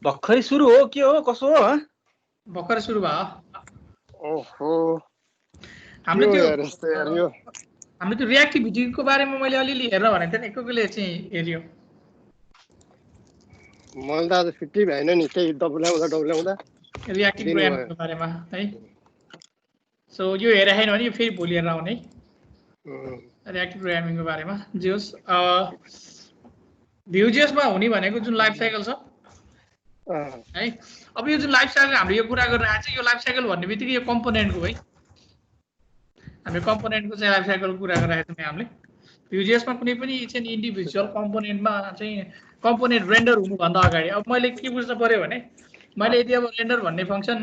भर्खरै सुरु हो के हो कसो हो भर्खरै सुरु भयो ओहो हामीले के त्यो यार यस्तो यार यो हामीले त्यो रिएक्टिभिटीको बारेमा मैले अलिअलि हेरेर भनेको थिएँ नि एकैले चाहिँ हेऱ्यो मैले त आज फिट्टी भएन नि त्यही डब्ल्याउँदा रिएक्टिभ प्रोग्रामिङको बारेमा है सो यो हेरे छैन भने यो फेरि भोलि हेरेर आउने रिएक्टिभ प्रोग्रामिङको बारेमा जे होस् भ्युजेसमा हुने भनेको जुन लाइफ साइकल छ है अब यो जुन लाइफ साइकल हामीले यो कुरा गरेर आएको छ यो लाइफ साइकल भन्ने बित्तिकै यो कम्पोनेन्टको है हामीले कम्पोनेन्टको चाहिँ लाइफ साइकलको कुरा गरिरहेको छौँ हामीले भ्युजेसमा कुनै पनि चाहिँ इन्डिभिजुअल कम्पोनेन्टमा चाहिँ कम्पोनेन्ट रेन्डर हुनुभन्दा अगाडि अब मैले के बुझ्नु पर्यो भने मैले यदि अब रेन्डर भन्ने फङ्सन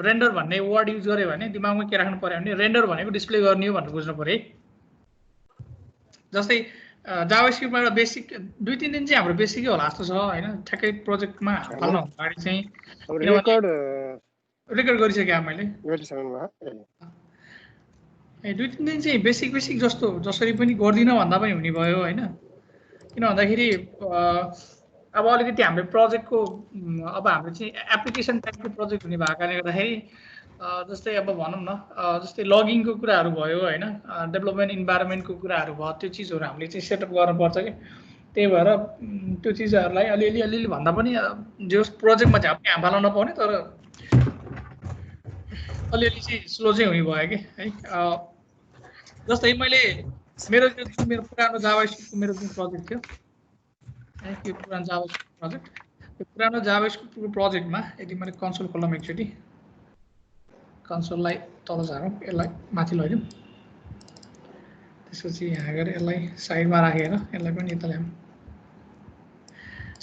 रेन्डर भन्ने वर्ड युज गरेँ भने दिमागमा के राख्नु पर्यो भने रेन्डर भनेको डिस्प्ले गर्ने हो भनेर बुझ्नु पर्यो है जस्तै जावास्क्रिप्टमा एउटा बेसिक 2-3 दिन चाहिँ हाम्रो बेसिकै होला जस्तो छ होइन ठ्याक्कै प्रोजेक्टमा हाल्नु अगाडि चाहिँ रेकर्ड गरिसकेँ मैले 2-3 दिन चाहिँ बेसिक जस्तो जसरी पनि गर्दिनँ भन्दा पनि हुने भयो होइन किन भन्दाखेरि अब अलिकति हाम्रो प्रोजेक्टको अब हाम्रो चाहिँ एप्लिकेसन टाइपको प्रोजेक्ट हुने भएको कारणले गर्दाखेरि जस्तै अब भनौँ न जस्तै लगिङको कुराहरू भयो होइन डेभलपमेन्ट इन्भाइरोमेन्टको कुराहरू भयो त्यो चिजहरू हामीले चाहिँ सेटअप गर्नुपर्छ कि त्यही भएर त्यो चिजहरूलाई अलिअलि भन्दा पनि जो प्रोजेक्टमा चाहिँ अब यहाँ हाल्न नपाउने तर अलिअलि चाहिँ स्लो चाहिँ हुने भयो कि है जस्तै मैले मेरो पुरानो जावास्क्रिप्टको मेरो जुन प्रोजेक्ट थियो है यो पुरानो जावास्क्रिप्ट प्रोजेक्ट यो पुरानो जावास्क्रिप्टको प्रोजेक्टमा यदि मैले कन्सोल खोलौँ एकचोटि कन्सोललाई तल झारौँ यसलाई माथि लैजाउँ त्यसपछि यहाँ गएर यसलाई साइडमा राखेर यसलाई पनि यता ल्याउँ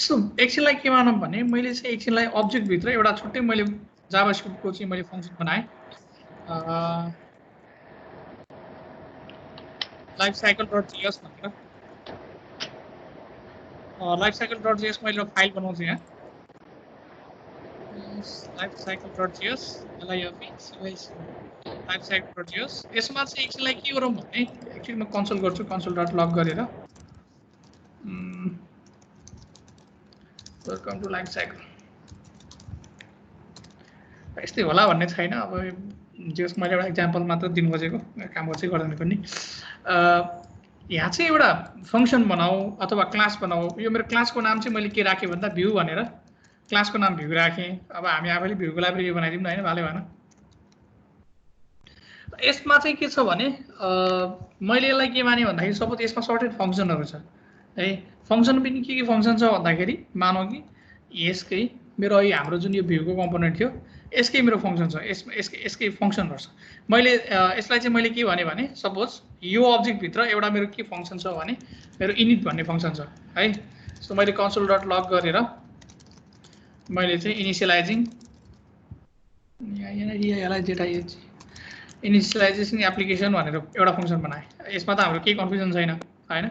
सो एकछिनलाई के मानौँ भने मैले चाहिँ एकछिनलाई अब्जेक्टभित्र एउटा छुट्टै मैले जावास्क्रिप्टको चाहिँ मैले फङ्सन बनाएँ लाइफ साइकल डट जीएस भनेर लाइफ साइकल डट जीएस मैले फाइल बनाउँछु यहाँ life cycle dot GS life cycle dot GS यसमा चाहिँ एकछिनलाई के गरौँ भने एक्चुअली म कन्सोल गर्छु कन्सोल डट लग गरेर वेलकम टु लाइफ साइकल यस्तै होला भन्ने छैन अब जस मैले एउटा इक्जाम्पल मात्र दिनु खोजेको काम चाहिँ गर्दैन पनि यहाँ चाहिँ एउटा फङ्सन बनाऊ अथवा क्लास बनाऊ यो मेरो क्लासको नाम चाहिँ मैले के राखेँ भन्दा भ्यू भनेर क्लासको नाम भ्यू राखेँ अब हामी आफैले भ्यूको लाइब्रेरी बनाइदिउँ न होइन भाले भएन यसमा चाहिँ के छ भने मैले यसलाई के माने भन्दाखेरि सपोज यसमा सर्टेड फङ्सनहरू छ है फङ्सन पनि के फङ्सन छ भन्दाखेरि मानौ कि यसकै मेरो अहिले हाम्रो जुन यो भ्यूको कम्पोनेन्ट थियो यसकै मेरो फङ्सन छ यसकै फङ्सनहरू छ मैले यसलाई चाहिँ मैले के भने सपोज यो अब्जेक्टभित्र एउटा मेरो के फङ्सन छ भने मेरो इनिट भन्ने फङ्सन छ है सो मैले कन्सोल डट लग गरेर मैले चाहिँ इनिसियलाइजिङ इनिसियलाइजेसन एप्लिकेसन भनेर एउटा फङ्सन बनाएँ यसमा त हाम्रो केही कन्फ्युजन छैन होइन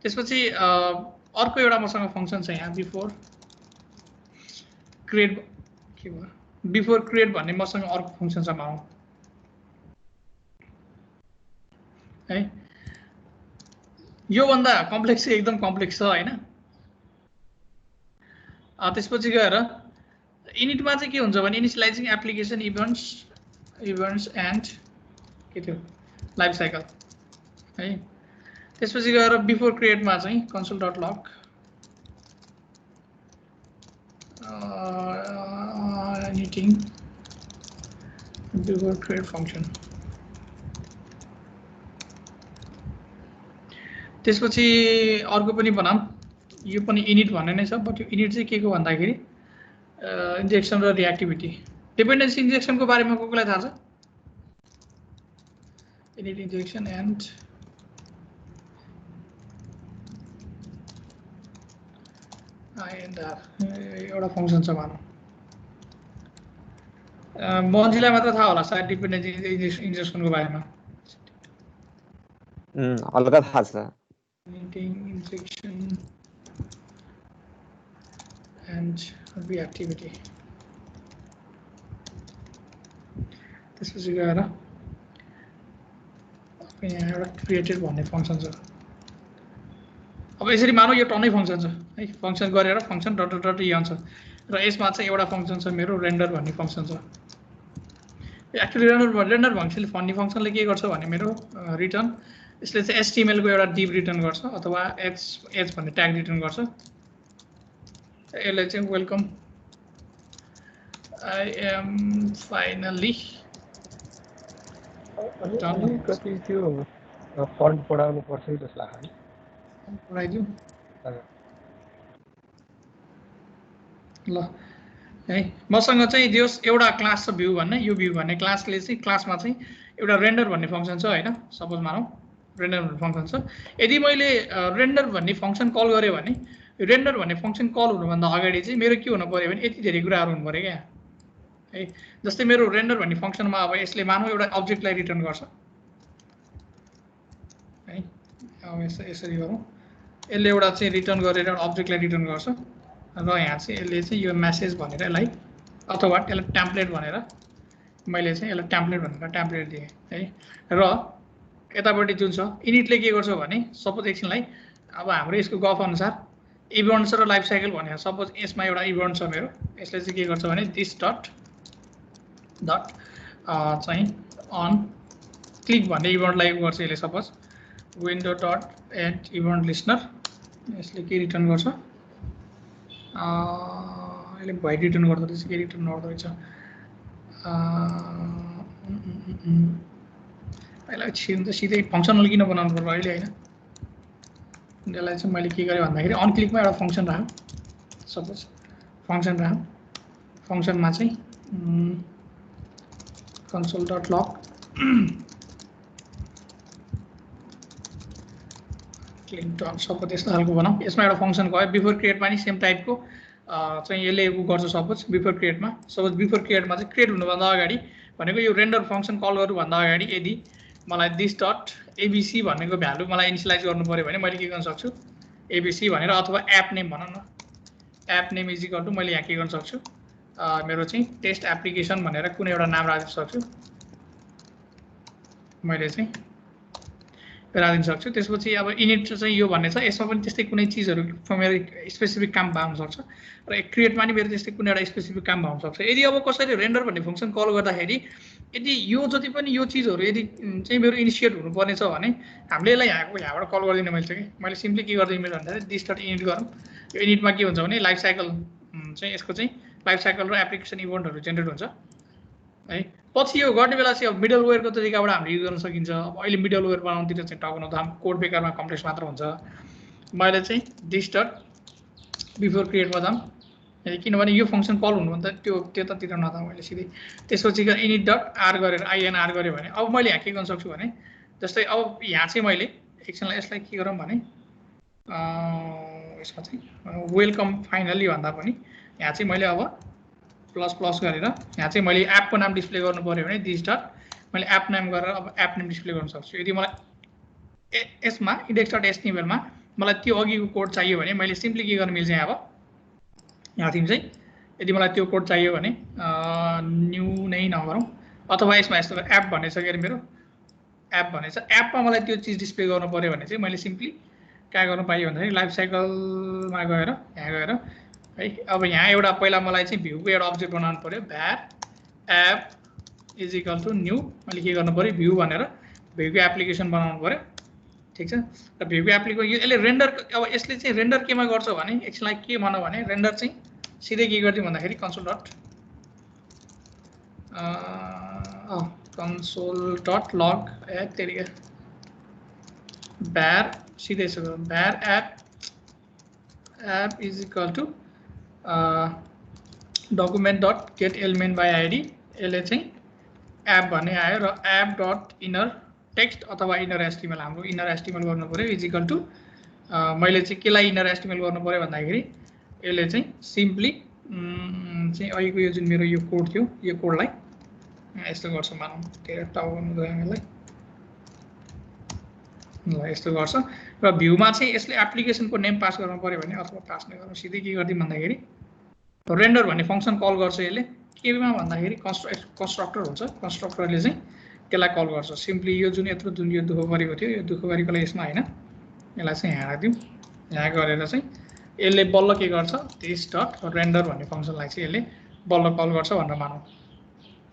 त्यसपछि अर्को एउटा मसँग फङ्सन छ यहाँ बिफोर क्रिएट के भयो बिफोर क्रिएट भन्ने मसँग अर्को फङ्सन छ मानौँ है योभन्दा कम्प्लेक्स चाहिँ एकदम कम्प्लेक्स छ होइन त्यसपछि गएर इनिटमा चाहिँ के हुन्छ भने इनिसियलाइजिङ एप्लिकेसन इभेन्ट्स एन्ड के थियो लाइफ साइकल है त्यसपछि गएर बिफोर क्रिएटमा चाहिँ कन्सोल डट लग anything before create function त्यसपछि अर्को पनि बनाऊँ यो पनि इनिट भन्ने नै छ बट यो इनिट चाहिँ के को भन्दाखेरि इन्जेक्सन र रिएक्टिभिटी डिपेन्डेन्सी इन्जेक्सनको बारेमा कसलाई थाहा छ इनिट इन्जेक्सन एन्ड एउटा फङ्सन छ भनौँ मन्जीलाई मात्र थाहा होला सायद डिपेन्डेन्सी इन्जेक्सनको बारेमा हल्का थाहा छ इन्जेक्सन एन्ड रिएक्टिभिटी त्यसपछि गएर यहाँ एउटा क्रिएटेड भन्ने फङ्सन छ अब यसरी मानौ यो टन्नै फङ्सन छ है, फङ्सन गरेर फङ्सन डट डट डट आउँछ र यसमा चाहिँ एउटा फङ्सन छ मेरो रेन्डर भन्ने फङ्सन छ। एक्चुअली रेन्डर फङ्सनले फन्नी फङ्सनले के गर्छ भने मेरो रिटर्न यसले चाहिँ HTML को एउटा डिभ रिटर्न गर्छ अथवा एच भन्ने ट्याग रिटर्न गर्छ। यसले चाहिँ वेलकम आई एम फाइनली कति त्यो फन्ट पढाउनु पर्छ जस्तो लाग्छ नि पढाइदिउँ ल है। मसँग चाहिँ दियोस् एउटा क्लास छ भ्यू भन्ने, यो भ्यू भन्ने क्लासले चाहिँ क्लासमा चाहिँ एउटा रेन्डर भन्ने फङ्सन छ हैन, सपोज मानौ रेन्डर भन्ने फङ्सन छ। यदि मैले रेन्डर भन्ने फङ्सन कल गरेँ भने रेन्डर भन्ने फङ्सन कल हुनुभन्दा अगाडि चाहिँ मेरो के हुनु पर्यो भने यति धेरै कुराहरू हुनु पर्यो क्या है। जस्तै मेरो रेन्डर भन्ने फङ्सनमा अब यसले मानौ एउटा अब्जेक्टलाई रिटर्न गर्छ है। अब यसरी गरौँ, यसले एउटा चाहिँ रिटर्न गरेर एउटा अब्जेक्टलाई रिटर्न गर्छ र यहाँ चाहिँ यसले चाहिँ यो मेसेज भनेर यसलाई अथवा यसलाई टेम्प्लेट भनेर मैले चाहिँ यसलाई टेम्प्लेट भनेर टेम्प्लेट दिएँ है। र यतापट्टि जुन छ इनिटले के गर्छ भने सपोज एकछिनलाई अब हाम्रो यसको गफ अनुसार इभेन्ट्स र लाइफ साइकल भनेर सपोज यसमा एउटा इभेन्ट छ मेरो, यसले चाहिँ के गर्छ भने दिस डट चाहिँ अन क्लिक भन्ने इभेन्टलाई गर्छ यसले। Suppose window dot add event listener, यसले के रिटर्न गर्छ यसले भाइ रिटर्न गर्दो रहेछ के रिटर्न गर्दो रहेछ यसलाई छिर्नु त सिधै फङ्सनल किन बनाउनु पर्यो अहिले होइन। यसलाई चाहिँ मैले के गरेँ भन्दाखेरि अन क्लिकमा एउटा फङ्सन राखौँ, सपोज फङ्सन राखौँ, फङ्सनमा चाहिँ कन्सोल डट लग क्लिक डट सपोज त्यस्तो खालको बनाऊँ। यसमा एउटा फङ्सन गयो बिफोर क्रिएटमा नि सेम टाइपको चाहिँ यसले गर्छ। सपोज बिफोर क्रिएटमा चाहिँ क्रिएट हुनुभन्दा अगाडि भनेको यो रेन्डर फङ्सन कल गर्नुभन्दा अगाडि यदि मलाई दिस डट एबिसी भनेको भ्यालु मलाई इनिसियलाइज गर्नु पर्यो भने मैले के गर्न सक्छु एबिसी भनेर, अथवा एप नेम भनौँ न, app name is equal to मैले यहाँ के गर्न सक्छु मेरो चाहिँ टेस्ट एप्लिकेसन भनेर कुनै एउटा नाम राख्न सक्छु मैले चाहिँ राखिदिन सक्छु। त्यसपछि अब इनिट चाहिँ यो भन्ने छ, यसमा पनि त्यस्तै कुनै चिजहरू मेरो स्पेसिफिक काम भए हुनसक्छ र क्रिएटमा नि मेरो त्यस्तै कुनै एउटा स्पेसिफिक काम भए हुनसक्छ। यदि अब कसैले रेन्डर भन्ने फङ्सन कल गर्दाखेरि यदि यो जति पनि यो चिजहरू यदि चाहिँ मेरो इनिसिएट हुनुपर्ने छ भने हामीले यसलाई यहाँबाट कल गरिदिनु मैले चाहिँ मैले सिम्पली के गरिदिनु मेरो भन्दाखेरि दिस डट इनिट गरौँ। यो इनिटमा के हुन्छ भने लाइफ साइकल चाहिँ यसको चाहिँ लाइफ साइकल र एप्लिकेसन इभेन्टहरू जेनेरेट हुन्छ है। पछि यो गर्ने बेला चाहिँ अब मिडलवेयरको तरिकाबाट हामीले युज गर्न सकिन्छ। अब अहिले मिडलवेयर बनाउनुतिर चाहिँ टाउको नधाम कोड बेकारमा कम्प्लेक्स मात्र हुन्छ। मैले चाहिँ दिस डट बिफोर क्रिएटमा जाऊँ किनभने यो फङ्सन कल हुनुभन्दा त्यतातिर नजाउँ मैले सिधै। त्यसपछि इनिट डट आर गरेर आइएनआर गरेँ भने अब मैले यहाँ के गर्न सक्छु भने जस्तै अब यहाँ चाहिँ मैले एकछिनलाई यसलाई के गरौँ भने यसमा चाहिँ वेलकम फाइनली भन्दा पनि यहाँ चाहिँ मैले अब प्लस प्लस गरेर यहाँ चाहिँ मैले एपको नाम डिस्प्ले गर्नु पर्यो भने दिस डट मैले एप नाम गरेर अब एप नेम डिस्प्ले गर्न सक्छु। यदि मलाई यसमा इन्डेक्स डट एचटीएमएलमा मलाई त्यो अघिको कोड चाहियो भने मैले सिम्पली के गर्न मिल्छ अब यहाँदेखि चाहिँ यदि मलाई त्यो कोड चाहियो भने न्यू नै नगरौँ अथवा यसमा यस्तो एप भन्ने छ के अरे मेरो एप भन्ने छ। एपमा मलाई त्यो चिज डिस्प्ले गर्नु पर्यो भने चाहिँ मैले सिम्पली क्या गर्नु पाइयो भन्दाखेरि लाइफ साइकलमा गएर यहाँ गएर है अब यहाँ एउटा पहिला मलाई चाहिँ भ्यूको एउटा अब्जेक्ट बनाउनु पर्यो var app is equal to new मैले के गर्नु पर्यो भ्यू भनेर भ्यूको एप्लिकेसन बनाउनु पर्यो ठिक छ। र भ्यूको एप्लिकेसन यसले रेन्डर अब यसले चाहिँ रेन्डर केमा गर्छ भने यसलाई के भनौँ भने रेन्डर चाहिँ सिधै के गरिदिउँ भन्दाखेरि कन्सोल डट लग त्यतिकै भ्यार सिधै यसो var app is equal to document dot get element by ID यसले चाहिँ एप भन्ने आयो र एप डट इनर टेक्स्ट अथवा इनर एचटीएमएल हाम्रो इनर एचटीएमएल गर्नु पर्यो इज इक्वल टु मैले चाहिँ केलाई इनर एचटीएमएल गर्नु पर्यो भन्दाखेरि यसले चाहिँ सिम्पली चाहिँ अहिलेको यो जुन मेरो यो कोड थियो यो कोडलाई यस्तो गर्छ मानौँ धेरै टाउनु गयो यसलाई ल यस्तो गर्छ। र भ्यूमा चाहिँ यसले एप्लिकेसनको नेम पास गर्नु पर्यो भने अथवा पास नै गरौँ सिधै के गरिदिउँ भन्दाखेरि रेन्डर भन्ने फङ्सन कल गर्छ यसले केमा भन्दाखेरि कन्स्ट्रक्टर हुन्छ कन्स्ट्रक्टरले चाहिँ त्यसलाई कल गर्छ सिम्पली यो जुन यत्रो जुन यो दुःख गरेको थियो यो दुःख गरेकोलाई यसमा होइन यसलाई चाहिँ यहाँ राखिदिउँ यहाँ गरेर चाहिँ यसले बल्ल के गर्छ दिस डट रेन्डर भन्ने फङ्सनलाई चाहिँ यसले बल्ल कल गर्छ भनेर मानौँ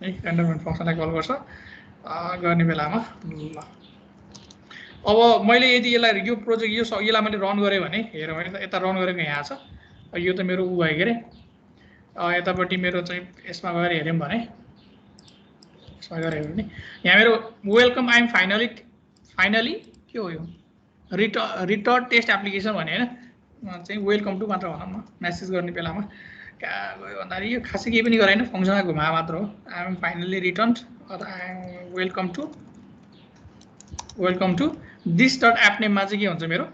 है रेन्डर भन्ने फङ्सनलाई कल गर्छ गर्ने बेलामा ल अब मैले यदि यसलाई यो प्रोजेक्ट यसलाई मैले रन गरेँ भने हेरौँ है यता रन गरेको यहाँ छ यो त मेरो उ भयो के अरे यतापट्टि मेरो चाहिँ यसमा गएर हेऱ्यौँ भने यसमा गएर हेऱ्यौँ भने यहाँ मेरो वेलकम आइएम फाइनली के हो यो रिटर्न टेस्ट एप्लिकेसन भने होइन चाहिँ वेलकम टु मात्र भनौँ न मेसेज गर्ने बेलामा कहाँ गयो भन्दाखेरि यो खासै केही पनि गरेन फङ्सनमा घुमा मात्र हो आइएम फाइनली रिटर्न अथवा I'm welcome to this dot app नेममा चाहिँ के हुन्छ मेरो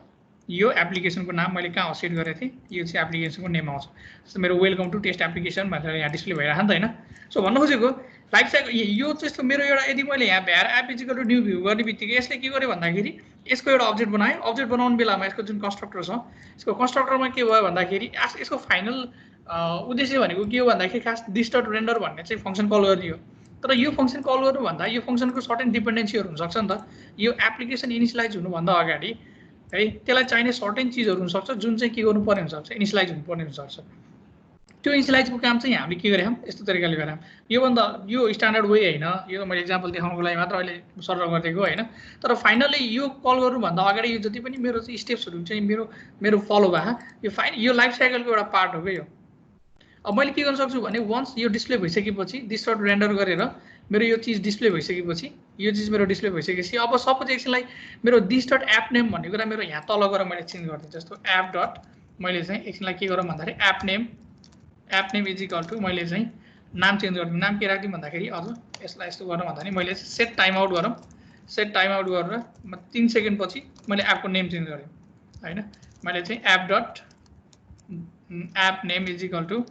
यो एप्लिकेसनको नाम मैले कहाँ सेट गरेको थिएँ यो चाहिँ एप्लिकेसनको नेम आउँछ जस्तो मेरो वेलकम टु टेस्ट एप्लिकेसन भनेर यहाँ डिस्प्ले भइरहेको नि त होइन सो भन्नु खोजेको लाइफ साइकल यो त्यस्तो मेरो एउटा यदि मैले यहाँ var app is equal to new view गर्ने बित्तिकै यसले के गर्यो भन्दाखेरि यसको एउटा अब्जेक्ट बनाएँ अब्जेक्ट बनाउने बेलामा यसको जुन कन्स्ट्रक्टर छ यसको कन्स्ट्रक्टरमा के भयो भन्दाखेरि यसको फाइनल उद्देश्य भनेको के हो भन्दाखेरि खास दिस डट रेन्डर भन्ने चाहिँ फङ्सन कल गर्ने हो तर यो फङ्सन कल गर्नुभन्दा यो फङ्सनको सर्टेन डिपेन्डेन्सीहरू हुनसक्छ नि त यो एप्लिकेसन इनिसियलाइज हुनुभन्दा अगाडि है त्यसलाई चाहिने सर्टेन चिजहरू हुनसक्छ जुन चाहिँ के गर्नुपर्ने हुनसक्छ इनिसियलाइज हुनुपर्ने हुनसक्छ त्यो इनिसियलाइजको काम चाहिँ हामीले के गरेँ यस्तो तरिकाले गरेँ योभन्दा यो स्ट्यान्डर्ड वे होइन यो त मैले इक्जाम्पल देखाउनको लागि मात्र अहिले सर्भ गरिदिएको होइन तर फाइनली यो कल गर्नुभन्दा अगाडि यो जति पनि मेरो चाहिँ स्टेप्सहरू चाहिँ मेरो फलो भए यो लाइफ साइकलको एउटा पार्ट हो क्या यो अब मैले के गर्न सक्छु भने वन्स यो डिस्प्ले भइसकेपछि दिस डट रेन्डर गरेर मेरो यो चिज डिस्प्ले भइसकेपछि यो चिज मेरो डिस्प्ले भइसकेपछि अब सपोज एकछिनलाई मेरो दिस डट एप नेम भन्ने कुरा मेरो यहाँ तल गएर मैले चेन्ज गरिदिन्छु जस्तो एप डट मैले चाहिँ एकछिनलाई के गरौँ भन्दाखेरि app name is equal to मैले चाहिँ नाम चेन्ज गरिदिउँ नाम के राखिदिउँ भन्दाखेरि अझ यसलाई यस्तो गरौँ भन्दाखेरि मैले सेट टाइम आउट गरौँ सेट टाइम आउट गरेर 3 सेकेन्ड पछि मैले एपको नेम चेन्ज गरेँ होइन मैले चाहिँ app name is equal to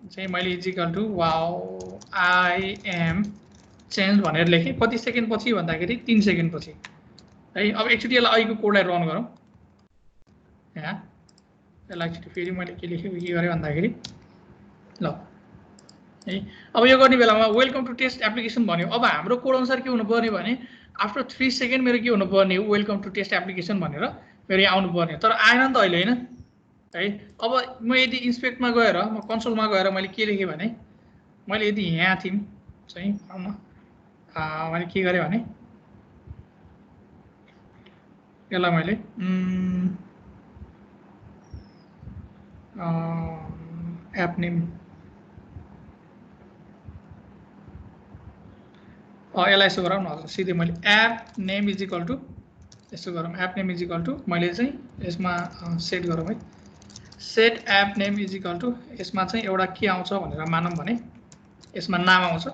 चाहिँ मैले is equal to wow I am change भनेर लेखेँ कति सेकेन्ड पछि भन्दाखेरि 3 सेकेन्ड पछि है अब एकचोटि यसलाई अहिलेको कोडलाई रन गरौँ यहाँ यसलाई एकचोटि फेरि मैले के लेखेँ के गरेँ भन्दाखेरि ल है अब यो गर्ने बेलामा वेलकम टु टेस्ट एप्लिकेसन भन्यो अब हाम्रो कोड अनुसार के हुनुपर्ने भने आफ्टर 3 सेकेन्ड मेरो के हुनुपर्ने हो वेलकम टु टेस्ट एप्लिकेसन भनेर मेरो यहाँ आउनुपर्ने तर आएन नि त अहिले होइन है अब म यदि इन्सपेक्टमा गएर म कन्सोलमा गएर मैले के लेखेँ भने मैले यदि यहाँ थिएँ चाहिँ मैले के गरेँ भने यसलाई मैले एप नेम यसलाई यसो गरौँ न हजुर सिधै मैले app name is equal to यसो गरौँ app name is equal to मैले चाहिँ यसमा सेट गरौँ है set app name is equal to यसमा चाहिँ एउटा के आउँछ भनेर मानौँ भने यसमा नाम आउँछ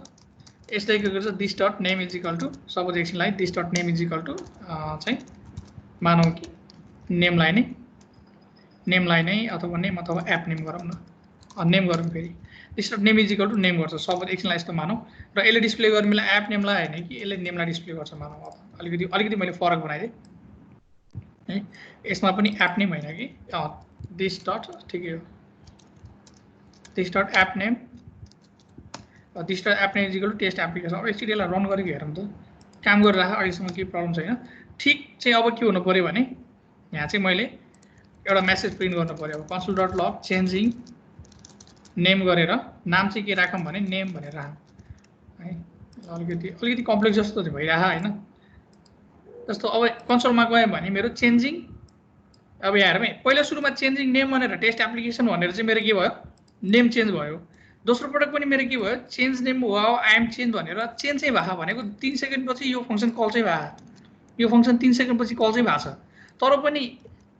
यसले के गर्छ this dot name is equal to suppose एकछिनलाई this dot name is equal to चाहिँ मानौँ कि नेमलाई नै अथवा नेम अथवा एप नेम गरौँ न नेम गरौँ फेरि this dot name is equal to name गर्छ सपोज एकछिनलाई यस्तो मानौँ र यसले डिस्प्ले गर्ने बेला एप नेमलाई होइन कि यसले नेमलाई डिस्प्ले गर्छ मानौँ अब अलिकति मैले फरक बनाइदिएँ है यसमा पनि एप नेम होइन कि दिस डट ठिकै हो this dot app name this dot app name is equal to test application अब एकचोटि यसलाई रन गरेको हेरौँ त काम गरिरहेको अहिलेसम्म केही प्रब्लम छैन ठिक चाहिँ अब के हुनु पऱ्यो भने यहाँ चाहिँ मैले एउटा मेसेज प्रिन्ट गर्नु पऱ्यो अब कन्सोल डट लग चेन्जिङ नेम गरेर नाम चाहिँ के राखौँ भने नेम भनेर राखौँ है अलिकति कम्प्लेक्स जस्तो चाहिँ भइरहेको होइन जस्तो अब कन्सोलमा गएँ भने मेरो चेन्जिङ अब यहाँ हेरौँ है पहिला सुरुमा चेन्जिङ नेम भनेर टेस्ट एप्लिकेसन भनेर चाहिँ मेरो के भयो नेम चेन्ज भयो दोस्रो पटक पनि मेरो के भयो change name wow I'm change भनेर चेन्ज चाहिँ भएको भनेको 3 सेकेन्ड पछि यो फङ्सन कल चाहिँ भयो यो फङ्सन 3 सेकेन्ड पछि कल चाहिँ भएको छ तर पनि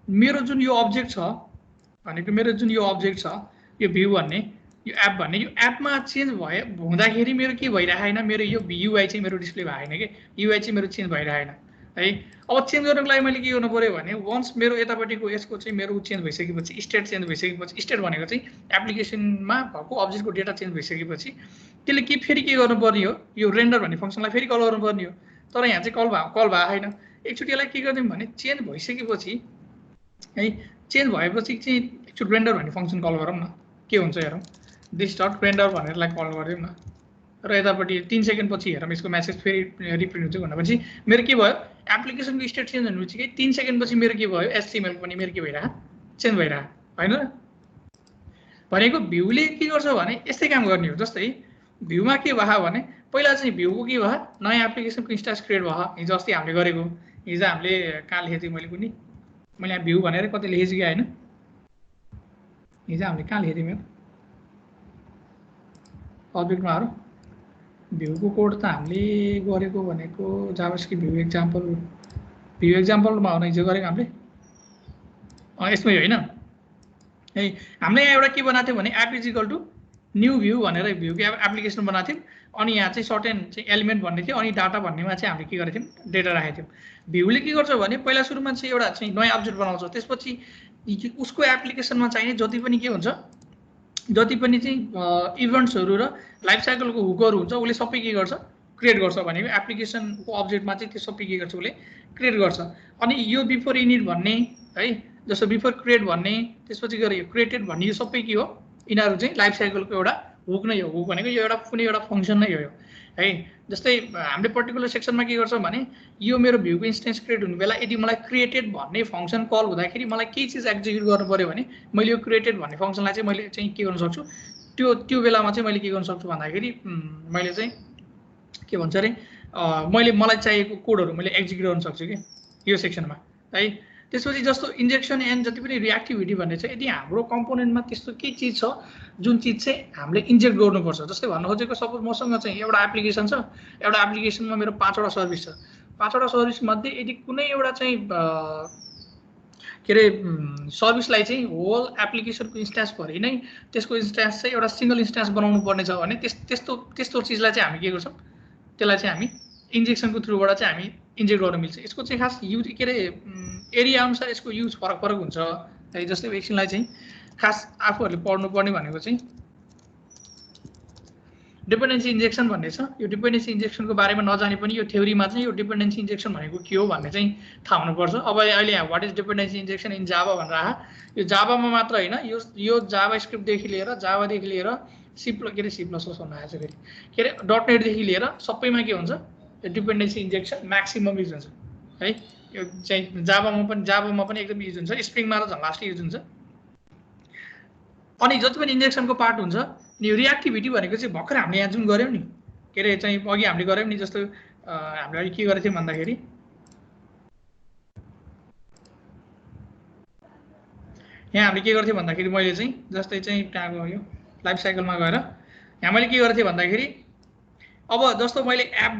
मेरो जुन यो अब्जेक्ट छ भनेको मेरो जुन यो अब्जेक्ट छ यो भ्यू भन्ने यो एप भन्ने यो एपमा चेन्ज भयो हुँदाखेरि मेरो के भइरहेको छैन मेरो यो युआई चाहिँ मेरो डिस्प्ले भएको छैन कि युआई चाहिँ मेरो चेन्ज भइरहेको छैन है अब चेन्ज गर्नको लागि मैले के गर्नु पऱ्यो भने वन्स मेरो यतापट्टिको यसको चाहिँ मेरो चेन्ज भइसकेपछि स्टेट चेन्ज भइसकेपछि स्टेट भनेको चाहिँ एप्लिकेसनमा भएको अब्जेक्टको डेटा चेन्ज भइसकेपछि त्यसले फेरि के गर्नुपर्ने हो यो रेन्डर भन्ने फङ्सनलाई फेरि कल गर्नुपर्ने हो तर यहाँ चाहिँ कल भएको छैन एकचोटि यसलाई के गरिदिउँ भने चेन्ज भइसकेपछि है चेन्ज भएपछि चाहिँ एकचोटि रेन्डर भन्ने फङ्सन कल गरौँ न के हुन्छ हेरौँ दिस डट रेन्डर भनेरलाई कल गरिदिउँ न र यतापट्टि 3 सेकेन्ड पछि हेरौँ यसको मेसेज फेरि रिप्रिन्ट हुन्छ भनेपछि मेरो के भयो एप्लिकेसनको स्टेट चेन्ज हुने बित्तिकै 3 सेकेन्ड पछि मेरो के भयो HTML पनि मेरो के भइरहेको चेन्ज भइरहेको होइन र भनेको भ्यूले के गर्छ भने यस्तै काम गर्ने हो जस्तै भ्यूमा के भयो भने पहिला चाहिँ भ्यूको के भयो नयाँ एप्लिकेसनको इन्स्टेन्स क्रिएट भयो हिजो अस्ति हामीले गरेको हिजो हामीले कहाँ लेखेको थियौँ मैले कुनै मैले यहाँ भ्यू भनेर कतै लेखेछु कि होइन हिजो हामीले कहाँ लेखेको थियौँ अब्जेक्टमा हेरौँ भ्यूको कोड त हामीले गरेको भनेको जाभास्क्रिप्ट भ्यू एक्जाम्पलमा हो हिजो गरेको हामीले यसमै होइन है हामीले यहाँ एउटा के बनाएको थियौँ भने app is equal to new view भनेर भ्यूको एप्लिकेसन बनाएको थियौँ अनि यहाँ चाहिँ सर्टेन चाहिँ एलिमेन्ट भन्ने थियो अनि डाटा भन्नेमा चाहिँ हामीले के गरेको थियौँ डेटा राखेको थियौँ भ्यूले के गर्छ भने पहिला सुरुमा चाहिँ एउटा चाहिँ नयाँ अब्जेक्ट बनाउँछ त्यसपछि उसको एप्लिकेसनमा चाहिने जति पनि के हुन्छ जति पनि चाहिँ इभेन्ट्सहरू र लाइफ साइकलको हुकहरू हुन्छ उसले सबै के गर्छ क्रिएट गर्छ भनेको एप्लिकेसनको अब्जेक्टमा चाहिँ त्यो सबै के गर्छ उसले क्रिएट गर्छ अनि यो बिफोर इनिट भन्ने है जस्तो बिफोर क्रिएट भन्ने त्यसपछि गएर यो क्रिएटेड भन्ने यो सबै के हो यिनीहरू चाहिँ लाइफ साइकलको एउटा हुक नै हो हुक भनेको यो एउटा कुनै एउटा फङ्सन नै हो है जस्तै हामीले पर्टिकुलर सेक्सनमा के गर्छौँ भने यो मेरो भ्यूको इन्स्टेन्स क्रिएट हुने बेला यदि मलाई क्रिएटेड भन्ने फङ्सन कल हुँदाखेरि मलाई केही चिज एक्जिक्युट गर्नु पऱ्यो भने मैले यो क्रिएटेड भन्ने फङ्सनलाई चाहिँ मैले चाहिँ के गर्न सक्छु त्यो बेलामा चाहिँ मैले के गर्न सक्छु भन्दाखेरि मैले चाहिँ के भन्छ अरे मलाई चाहिएको कोडहरू मैले एक्जिक्युट गर्न सक्छु कि यो सेक्सनमा है त्यसपछि जस्तो इन्जेक्सन एन्ड जति पनि रिएक्टिभिटी भन्ने छ यदि हाम्रो कम्पोनेन्टमा त्यस्तो के चिज छ जुन चिज चाहिँ हामीले इन्जेक्ट गर्नुपर्छ जस्तै भन्नु खोजेको सपोज मसँग चाहिँ एउटा एप्लिकेसन छ एउटा एप्लिकेसनमा मेरो 5वटा सर्भिस छ 5वटा सर्भिस मध्ये यदि कुनै एउटा चाहिँ के अरे सर्भिसलाई चाहिँ होल एप्लिकेसनको इन्स्टेन्स भरि नै त्यसको इन्स्टेन्स चाहिँ एउटा सिंगल इन्स्टेन्स बनाउनु पर्ने छ भने त्यस्तो चिजलाई चाहिँ हामी के गर्छौँ त्यसलाई चाहिँ हामी इन्जेक्सनको थ्रुबाट चाहिँ हामी इन्जेक्ट गर्न मिल्छ यसको चाहिँ खास युज के अरे एरिया अनुसार यसको युज फरक हुन्छ है जस्तै एकछिनलाई चाहिँ खास आफूहरूले पढ्नुपर्ने भनेको चाहिँ डिपेन्डेन्सी इन्जेक्सन भन्ने छ यो डिपेन्डेन्सी इन्जेक्सनको बारेमा नजाने पनि यो थ्योरीमा चाहिँ यो डिपेन्डेन्सी इन्जेक्सन भनेको के हो भन्ने चाहिँ थाहा हुनुपर्छ अब अहिले यहाँ what is dependency injection in Java भनेर आहा यो जावामा मात्र होइन यो जावा स्क्रिप्टदेखि लिएर जावादेखि लिएर सी प्लस भन्नु आएछ फेरि के अरे .NET देखि लिएर सबैमा के हुन्छ डिपेन्डेन्सी इन्जेक्सन म्याक्सिमम युज हुन्छ है यो चाहिँ जावामा पनि एकदम युज हुन्छ स्प्रिङमा त झन् लास्ट युज हुन्छ अनि जति पनि इन्जेक्सनको पार्ट हुन्छ यो रिएक्टिभिटी भनेको चाहिँ भर्खर हामीले यहाँ जुन गऱ्यौँ नि के अरे चाहिँ अघि हामीले गऱ्यौँ नि जस्तो हामीले अहिले के गरेको थियौँ भन्दाखेरि यहाँ हामीले के गर्थ्यौँ भन्दाखेरि मैले चाहिँ जस्तै चाहिँ कहाँ गयो लाइफ साइकलमा गएर यहाँ मैले के गर्थेँ भन्दाखेरि अब जस्तो मैले एप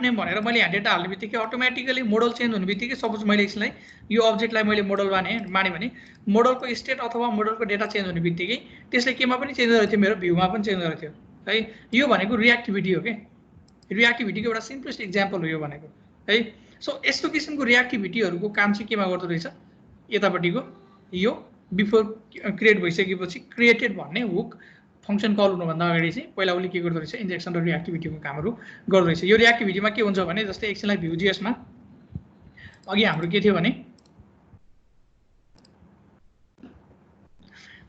नेम भनेर मैले यहाँ डेटा हाल्ने बित्तिकै अटोमेटिकली मोडल चेन्ज हुने बित्तिकै सपोज मैले यसलाई यो अब्जेक्टलाई मैले मोडल माने भने मोडलको स्टेट अथवा मोडलको डेटा चेन्ज हुने बित्तिकै त्यसले केमा पनि चेन्ज गरेको थियो मेरो भ्यूमा पनि चेन्ज गरेको थियो है यो भनेको रिएक्टिभिटी हो के रिएक्टिभिटीको एउटा सिम्पलेस्ट इक्जाम्पल हो यो भनेको है सो यस्तो किसिमको रिएक्टिभिटीहरूको काम चाहिँ केमा गर्दो रहेछ यतापट्टिको यो बिफोर क्रिएट भइसकेपछि क्रिएटेड भन्ने हुक फङ्सन कल हुनुभन्दा अगाडि चाहिँ पहिला उसले के गर्दो रहेछ इन्जेक्सन र रिएक्टिभिटीको कामहरू गर्दो रहेछ यो रिएक्टिभिटीमा के हुन्छ भने जस्तै एकछिनलाई Vue.js-मा अघि हाम्रो के थियो भने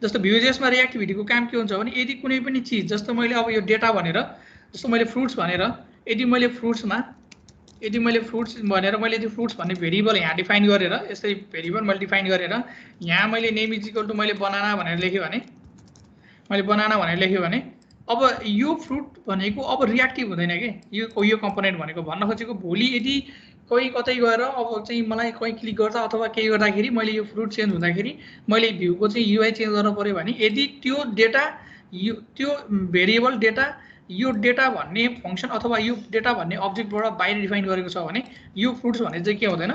जस्तो Vue.js-मा रिएक्टिभिटीको काम के हुन्छ भने यदि कुनै पनि चिज जस्तो मैले अब यो डेटा भनेर जस्तो मैले फ्रुट्स भनेर यदि मैले फ्रुट्स भनेर मैले त्यो फ्रुट्स भन्ने भेरिएबल यहाँ डिफाइन गरेर यस्तै भेरिएबल मैले डिफाइन गरेर यहाँ मैले नेम इज इक्वल टु मैले बनाना भनेर लेख्यो भने अब यो फ्रुट भनेको अब रिएक्टिभ हुँदैन के यो कम्पोनेन्ट भनेको भन्न खोजेको भोलि यदि कोही कतै गएर अब चाहिँ मलाई कोही क्लिक गर्छ अथवा केही गर्दाखेरि मैले यो फ्रुट चेन्ज हुँदाखेरि मैले भ्यूको चाहिँ युआई चेन्ज गर्न पर्यो भने यदि त्यो डेटा त्यो भेरिएबल डेटा यो डेटा भन्ने फङ्सन अथवा यो डेटा भन्ने अब्जेक्टबाट बाहिर डिफाइन गरेको छ भने यो फ्रुट्स भने चाहिँ के हुँदैन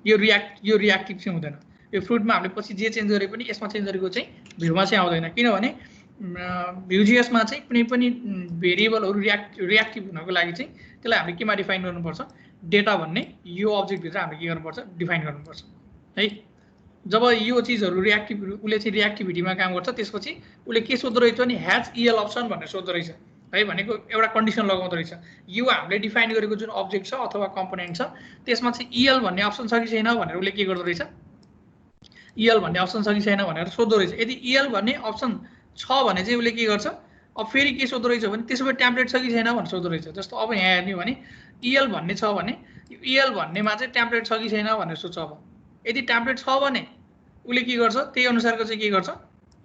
यो रिएक्टिभ चाहिँ हुँदैन यो फ्रुटमा हामीले पछि जे चेन्ज गरे पनि यसमा चेन्ज गरेको चाहिँ भ्यूमा चाहिँ आउँदैन किनभने Vue.js-मा चाहिँ कुनै पनि भेरिएबलहरू रिएक्टिभ हुनको लागि चाहिँ त्यसलाई हामीले केमा डिफाइन गर्नुपर्छ डेटा भन्ने यो अब्जेक्टभित्र हामीले के गर्नुपर्छ डिफाइन गर्नुपर्छ है जब यो चिजहरू उसले चाहिँ रिएक्टिभिटीमा काम गर्छ त्यसपछि उसले के सोध्दो रहेछ भने ह्याज EL अप्सन भनेर सोध्दो रहेछ है भनेको एउटा कन्डिसन लगाउँदो रहेछ यो हामीले डिफाइन गरेको जुन अब्जेक्ट छ अथवा कम्पोनेन्ट छ त्यसमा चाहिँ EL भन्ने अप्सन छ कि छैन भनेर उसले के गर्दो रहेछ EL भन्ने अप्सन छ कि छैन भनेर सोध्दो रहेछ यदि EL भन्ने अप्सन छ भने चाहिँ उसले के गर्छ अब फेरि के सोध्दो रहेछ भने त्यसो भए टेम्प्लेट छ कि छैन भनेर सोध्दो रहेछ। जस्तो अब यहाँ हेर्ने हो भने EL भन्ने छ भने EL भन्नेमा चाहिँ टेम्प्लेट छ कि छैन भनेर सोध्छ। अब यदि टेम्प्लेट छ भने उसले के गर्छ, त्यही अनुसारको चाहिँ के गर्छ,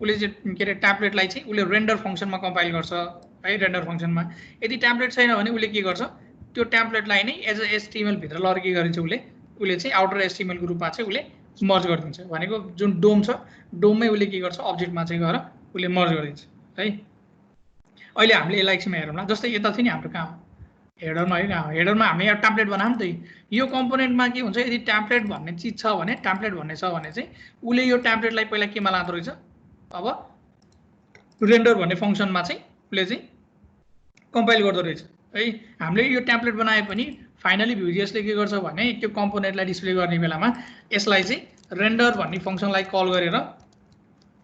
उसले चाहिँ के अरे टेम्प्लेटलाई चाहिँ उसले रेन्डर फङ्सनमा कम्पाइल गर्छ है, रेन्डर फङ्सनमा। यदि टेम्प्लेट छैन भने उसले के गर्छ, त्यो टेम्प्लेटलाई नै एज अ HTML भित्र लगेर के गरिन्छ, उसले चाहिँ आउटर HTML को रूपमा चाहिँ उसले मर्ज गरिदिन्छ। भनेको जुन डोम छ, डोममै उसले के गर्छ, अब्जेक्टमा चाहिँ गएर उसले मर्ज गरिदिन्छ है। अहिले हामीले यसलाई एकछिन हेरौँला। जस्तै यता थियो नि हाम्रो कहाँ हो, हेडरमा है, कहाँ हो, हेडरमा हामीले एउटा टेम्प्लेट बनाऊँ नि त। यो कम्पोनेन्टमा के हुन्छ, यदि टेम्प्लेट भन्ने चिज छ भने, टेम्प्लेट भन्ने छ भने चाहिँ उसले यो टेम्प्लेटलाई पहिला केमा लाँदो रहेछ, अब रेन्डर भन्ने फङ्सनमा चाहिँ उसले चाहिँ कम्पाइल गर्दो रहेछ है। हामीले यो टेम्प्लेट बनाए पनि फाइनली Vue.js ले के गर्छ भने त्यो कम्पोनेन्टलाई डिस्प्ले गर्ने बेलामा यसलाई चाहिँ रेन्डर भन्ने फङ्सनलाई कल गरेर,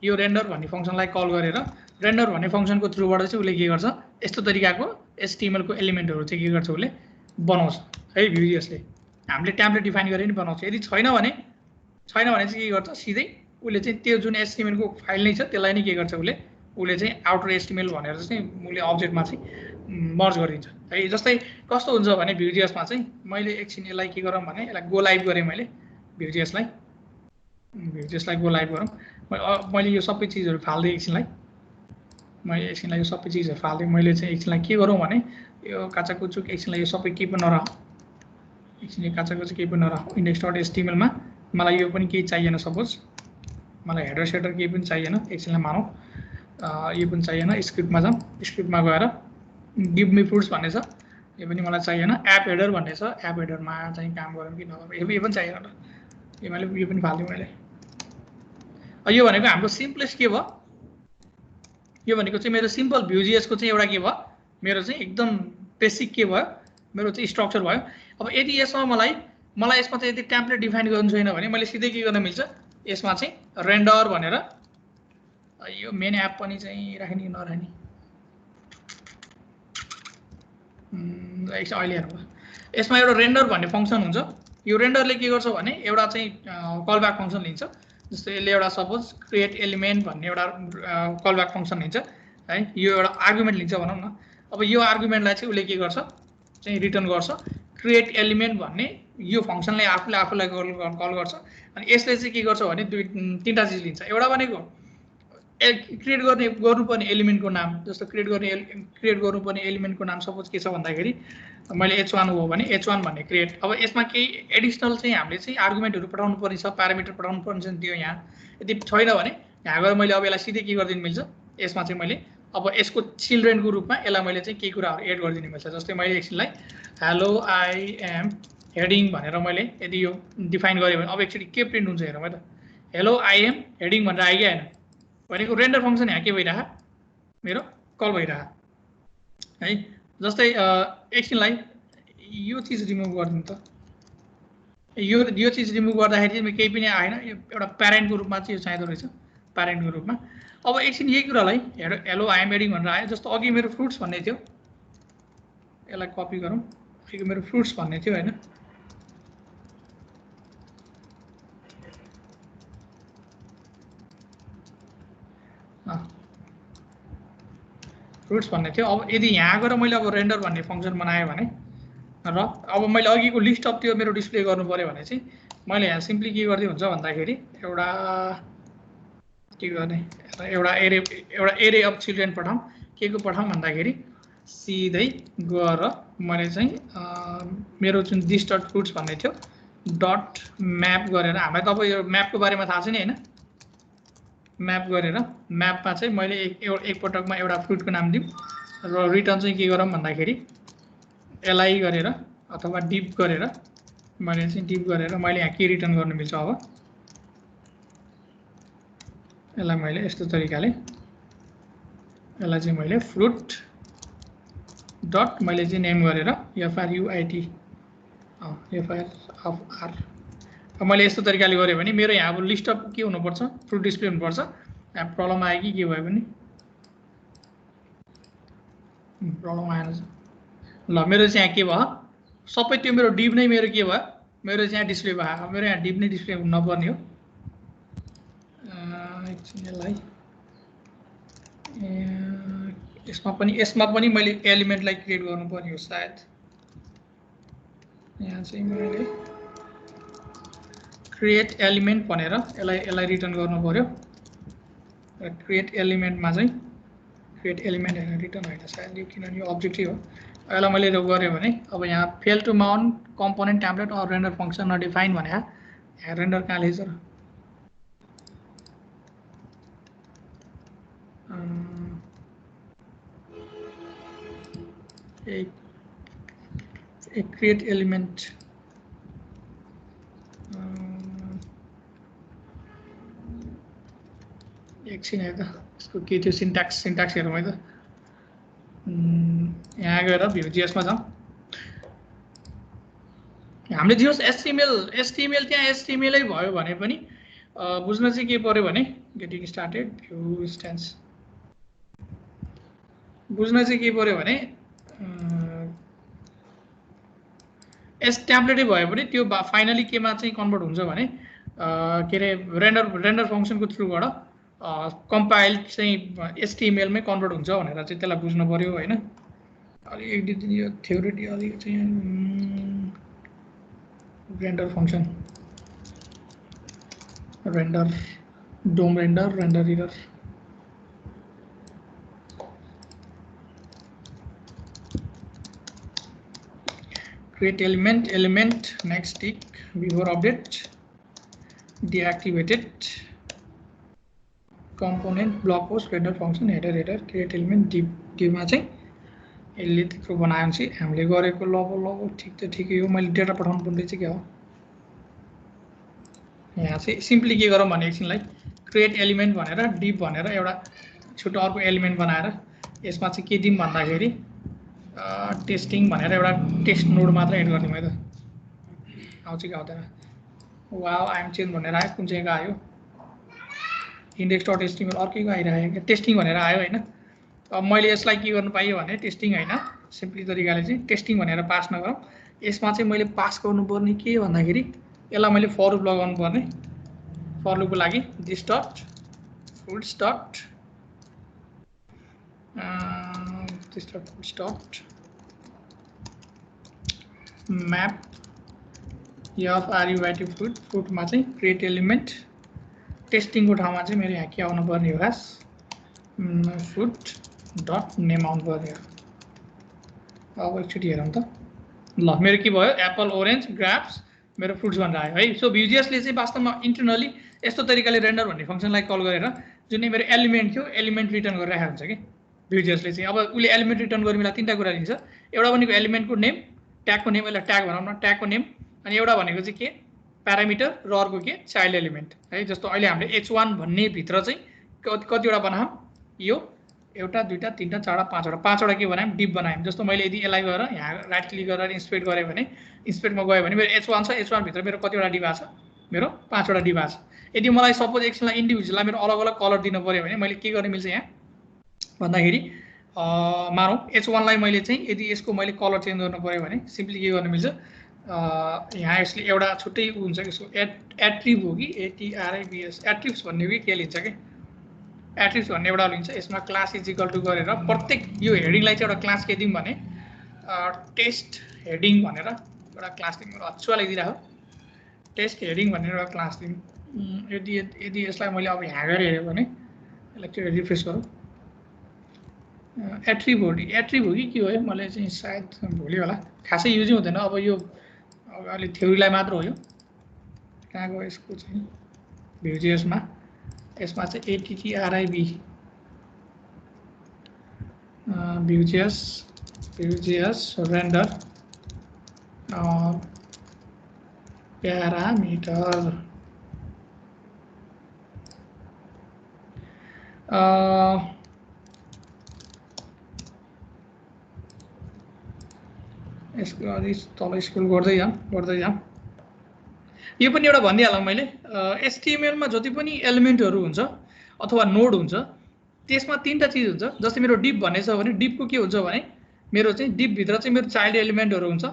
यो रेन्डर भन्ने फङ्सनलाई कल गरेर रेन्डर भन्ने फङ्सनको थ्रुबाट चाहिँ उसले के गर्छ, यस्तो तरिकाको HTML को एलिमेन्टहरू चाहिँ के गर्छ, उसले बनाउँछ है Vue.js ले। हामीले टेम्प्लेट डिफाइन गरेर नि बनाउँछ। यदि छैन भने चाहिँ के गर्छ, सिधै उसले चाहिँ त्यो जुन HTML को फाइल नै छ त्यसलाई नै के गर्छ, उसले चाहिँ आउटर HTML भनेर चाहिँ उसले अब्जेक्टमा चाहिँ मर्ज गरिदिन्छ है। जस्तै कस्तो हुन्छ भने Vue.js मा चाहिँ मैले एकछिन यसलाई के गरौँ भने यसलाई गो लाइभ गरेँ मैले, Vue.js लाई गो लाइभ गरौँ। मैले यो सबै चिजहरू फाल्दै एकछिनलाई, मैले एकछिनलाई यो सबै चिजहरू फाल्दै मैले चाहिँ एकछिनलाई के गरौँ भने यो काचाकुचुक एकछिनलाई यो सबै केही पनि नरह, एकछिन यो काचाकुचुक केही पनि नरह। index.html मा मलाई यो पनि केही चाहिएन, सपोज मलाई हेडर सेडर केही पनि चाहिएन, एकछिनलाई मानौँ यो पनि चाहिएन। स्क्रिप्टमा जाउँ, स्क्रिप्टमा गएर गिभ मी फ्रुट्स भन्ने छ, यो पनि मलाई चाहिएन। एप हेडर भन्ने छ, एप हेडरमा चाहिँ काम गरौँ कि नगरौँ, यो पनि चाहिएन त, यो पनि फालिदिउँ मैले। यो भनेको हाम्रो सिम्पलेस्ट के भयो, यो भनेको चाहिँ मेरो सिम्पल Vue.js को चाहिँ एउटा के भयो, मेरो चाहिँ एकदम बेसिक के भयो, मेरो चाहिँ स्ट्रक्चर भयो। अब यदि यसमा मलाई यसमा चाहिँ यदि टेम्प्लेट डिफाइन गर्नु छैन भने मैले सिधै के गर्न मिल्छ, यसमा चाहिँ रेन्डर भनेर, यो मेन एप पनि चाहिँ राख्ने कि नराख्ने, अहिले हेर्नु। यसमा एउटा रेन्डर भन्ने फङ्सन हुन्छ। यो रेन्डरले के गर्छ भने एउटा चाहिँ कलब्याक फङ्सन लिन्छ। जस्तै यसले एउटा सपोज क्रिएट एलिमेन्ट भन्ने एउटा कलब्याक फङ्सन लिन्छ है, यो एउटा आर्गुमेन्ट लिन्छ भनौँ न। अब यो आर्गुमेन्टलाई चाहिँ उसले के गर्छ, चाहिँ रिटर्न गर्छ क्रिएट एलिमेन्ट भन्ने यो फङ्सनले आफूलाई कल गर्छ। अनि यसले चाहिँ के गर्छ भने तीनटा चिज लिन्छ। एउटा भनेको क्रिएट गर्नुपर्ने एलिमेन्टको नाम, जस्तो क्रिएट गर्नुपर्ने एलिमेन्टको नाम सपोज के छ भन्दाखेरि मैले H1 हो भने H1 भन्ने क्रिएट। अब यसमा केही एडिसनल चाहिँ हामीले चाहिँ आर्गुमेन्टहरू पठाउनु पर्ने छ, प्यारामिटर पठाउनु पर्ने छ त्यो यहाँ। यदि छैन भने यहाँ गएर मैले अब यसलाई सिधै के गरिदिनु मिल्छ, यसमा चाहिँ मैले अब यसको चिल्ड्रेनको रूपमा यसलाई मैले चाहिँ केही कुराहरू एड गरिदिनु मिल्छ। जस्तै मैले एकछिनलाई हेलो आई एम हेडिङ भनेर मैले यदि यो डिफाइन गरेँ भने अब एकचोटि के प्रिन्ट हुन्छ हेरौँ है त, हेलो आई एम हेडिङ भनेर आइगयो होइन, भनेको रेन्डर फङ्सन यहाँ के भइरह, मेरो कल भइरह है। जस्तै एकछिनलाई यो चिज रिमुभ गरिदिनु त, यो चिज रिमुभ गर्दाखेरि चाहिँ केही पनि आएन, एउटा प्यारेन्टको रूपमा चाहिँ यो चाहिँदो रहेछ, प्यारेन्टको रूपमा। अब एकछिन यही कुरालाई हेलो आई एम हेडिङ भनेर आयो। जस्तो अघि मेरो फ्रुट्स भन्ने थियो, यसलाई कपी गरौँ, अघि मेरो फ्रुट्स भन्ने थियो होइन, फ्रुट्स भन्ने थियो। अब यदि यहाँ गएर मैले अब रेन्डर भन्ने फङ्सन बनाएँ भने र अब मैले अघिको लिस्ट अफ त्यो मेरो डिस्प्ले गर्नु पऱ्यो भने चाहिँ मैले यहाँ सिम्पली के गर्दै हुन्छ भन्दाखेरि एउटा के गर्ने, एउटा एरे अफ चिल्ड्रेन पठाउँ। के को पठाउँ भन्दाखेरि सिधै गएर मैले चाहिँ मेरो जुन दिस डट फ्रुट्स भन्ने थियो डट म्याप गरेर, हामीलाई त अब यो म्यापको बारेमा थाहा छैन होइन, म्याप गरेर म्यापमा चाहिँ मैले एकपटकमा एउटा फ्रुटको नाम दिउँ र रिटर्न चाहिँ के गरौँ भन्दाखेरि एलआई गरेर अथवा डिप गरेर मैले चाहिँ डिप गरेर मैले यहाँ के रिटर्न गर्नु मिल्छ। अब यसलाई मैले यस्तो तरिकाले यसलाई चाहिँ मैले फ्रुट डट मैले चाहिँ नेम गरेर FRUIT FR मैले यस्तो तरिकाले गरेँ भने मेरो यहाँ अब लिस्ट अफ के हुनुपर्छ, फ्रुट डिस्प्ले हुनुपर्छ। यहाँ प्रब्लम आयो कि के भयो भने प्रब्लम आएन। ल मेरो चाहिँ यहाँ के भयो, सबै त्यो मेरो डिप नै मेरो के भयो, मेरो चाहिँ यहाँ डिस्प्ले भयो। मेरो यहाँ डिप नै डिस्प्ले हुन नपर्ने हो। एकछिन यसलाई यसमा पनि मैले एलिमेन्टलाई क्रिएट गर्नुपर्ने हो सायद। यहाँ चाहिँ मैले क्रिएट एलिमेन्ट भनेर यसलाई रिटर्न गर्नु पर्यो। क्रिएट एलिमेन्टमा चाहिँ क्रिएट एलिमेन्ट हैन रिटर्न हैन सायद यो, किनभने यो अब्जेक्टै हो। यसलाई मैले गरेँ भने अब यहाँ fail to mount component template or render function not define भने यहाँ रेन्डर कहाँ लेख्छ र? a create element एकछिन हेर्दा यसको के थियो सिन्ट्याक्स हेरौँ है त। यहाँ गएर Vue.js मा जाउँ। हामीले जे होस् HTML त्यहाँ HTML नै भयो भने पनि बुझ्न चाहिँ के पर्यो भने गेटिङ स्टार्टेड Vue इन्स्टेन्स बुझ्न चाहिँ के पर्यो भने एस टेम्प्लेटै भयो भने त्यो फाइनली केमा चाहिँ कन्भर्ट हुन्छ भने के रे रेन्डर फंक्सनको थ्रुबाट कम्पाइल चाहिँ HTML मै कन्भर्ट हुन्छ भनेर चाहिँ त्यसलाई बुझ्नु पर्यो हैन। अलि एक दुई दिन यो थ्योरी अलि चाहिँ render function render DOM render error create element next tick before update deactivated component block post render function header create element div मा चाहिँ यसले त्यत्रो बनाएपछि हामीले गरेको ल ठीक त ठिकै हो। मैले डेटा पठाउनु पर्ने चाहिँ के हो यहाँ चाहिँ सिम्पली के गरौँ भने एकछिनलाई क्रिएट एलिमेन्ट भनेर div भनेर एउटा छुट्टै अर्को एलिमेन्ट बनाएर यसमा चाहिँ के दिम भन्दाखेरि टेस्टिङ भनेर एउटा टेस्ट नोड मात्र एड गर्ने भयो त। आउँछ कि आउँदैन? वाउ आइएम चेन्ज भनेर आयो। कुन चाहिँको आयो? index.html अर्कैको आइरहेको टेस्टिङ भनेर आयो हैन। अब मैले यसलाई के गर्नु पाइयो भने टेस्टिङ हैन सिम्पली तरिकाले चाहिँ टेस्टिङ भनेर पास नगरौँ। यसमा चाहिँ मैले पास गर्नुपर्ने के भन्दाखेरि यसलाई मैले फर लुप लगाउनु पर्ने। फर लुपको लागि this dot fruits dot map of fruit मा चाहिँ create element टेस्टिङ को ठाउँमा चाहिँ मेरो यहाँ के आउनु पर्ने हो खास fruit डट नेम आउनु पर्ने हो। अब एकचोटि हेरौँ त। ल मेरो के भयो एप्पल ओरेन्ज ग्राप्स मेरो फ्रुट्स भनेर आयो है। सो Vue.js ले चाहिँ वास्तवमा इन्टरनली यस्तो तरिकाले रेन्डर भन्ने फंक्सनलाई कल गरेर जुन मेरो एलिमेन्ट थियो एलिमेन्ट रिटर्न गरिरहेको हुन्छ कि Vue.js ले चाहिँ। अब उले एलिमेन्ट रिटर्न गर्ने बेला तीनटा कुरा दिन्छ। एउटा भनेको एलिमेन्टको नेम ट्यागको नेम यसलाई ट्याग भनौँ न ट्यागको नेम अनि एउटा भनेको चाहिँ के प्यारामिटर र अर्को के चाइल्ड एलिमेन्ट है। जस्तो अहिले हामीले h1 भन्ने भित्र चाहिँ कतिवटा बनायौँ यो एउटा दुईटा तीनटा चारवटा पाँचवटा के बनायौँ डिप बनायौँ। जस्तो मैले यदि यसलाई गएर यहाँ राइट क्लिक गरेर इन्सपेक्ट गरेँ भने इन्सपेक्टमा गयो भने मेरो h1 छ h1 भित्र मेरो कतिवटा डिप आछ मेरो 5वटा डिप आछ। यदि मलाई सपोज एकछिनलाई इन्डिभिजुअललाई मेरो अलग अलग कलर दिनु पर्यो भने मैले के गर्ने मिल्छ यहाँ भन्दाखेरि मानौँ h1 लाई मैले चाहिँ यदि यसको मैले कलर चेन्ज गर्नु पर्यो भने सिम्पली के गर्न मिल्छ यहाँ यसले एउटा छुट्टै हुन्छ यसको एट्रिब्युट हो कि ATRIBS एट्रिब्युट्स भन्ने के लिन्छ कि एट्रिब्युट्स भन्ने एउटा लिन्छ। यसमा क्लास इज इक्वल टु गरेर प्रत्येक यो हेडिङलाई चाहिँ एउटा क्लास के दिउँ भने टेस्ट हेडिङ भनेर एउटा क्लास दिउँ। अच्छुवा लेखिदिरहेको टेस्ट हेडिङ भनेर एउटा क्लास दिउँ। यदि यसलाई मैले अब यहाँ गएर हेऱ्यो भने यसलाई रिफ्रेस गरौँ एट्रिब्युट कि हो यो मलाई चाहिँ सायद भुल्यो होला खासै युजै हुँदैन। अब यो अलि थ्योरीलाई मात्र हो यो। कहाँ गयो यसको चाहिँ Vue.js मा यसमा चाहिँ ATTRIB Vue.js रेन्डर प्यारामिटर यसको अलि तल स्क्रोल गर्दै जाऊँ। यो पनि एउटा भनिदिइहालौँ मैले HTML मा जति पनि एलिमेन्टहरू हुन्छ अथवा नोड हुन्छ त्यसमा तीनटा चीज हुन्छ। जस्तै मेरो डिप भन्ने छ भने डिपको के हुन्छ भने मेरो चाहिँ डिप भित्र चाहिँ मेरो चाइल्ड एलिमेन्टहरू हुन्छ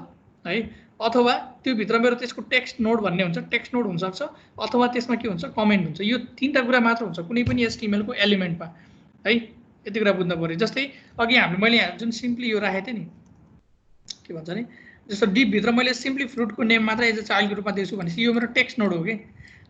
है अथवा त्यो भित्र मेरो त्यसको टेक्स्ट नोड भन्ने हुन्छ टेक्स्ट नोड हुन सक्छ अथवा त्यसमा के हुन्छ कमेन्ट हुन्छ। यो तीनटा कुरा मात्र हुन्छ कुनै पनि HTML को एलिमेन्टमा है। यति कुरा बुझ्नु पर्यो। जस्तै अघि हामीले मैले यहाँ जुन सिम्पली यो राखेको थिएँ नि, के भन्छ नि, जस्तो डिपभित्र मैले सिम्पली फ्रुटको नेम मात्र एज अ चाइल्डको रूपमा दिएछु भनेपछि यो मेरो टेक्स्ट नोड हो कि।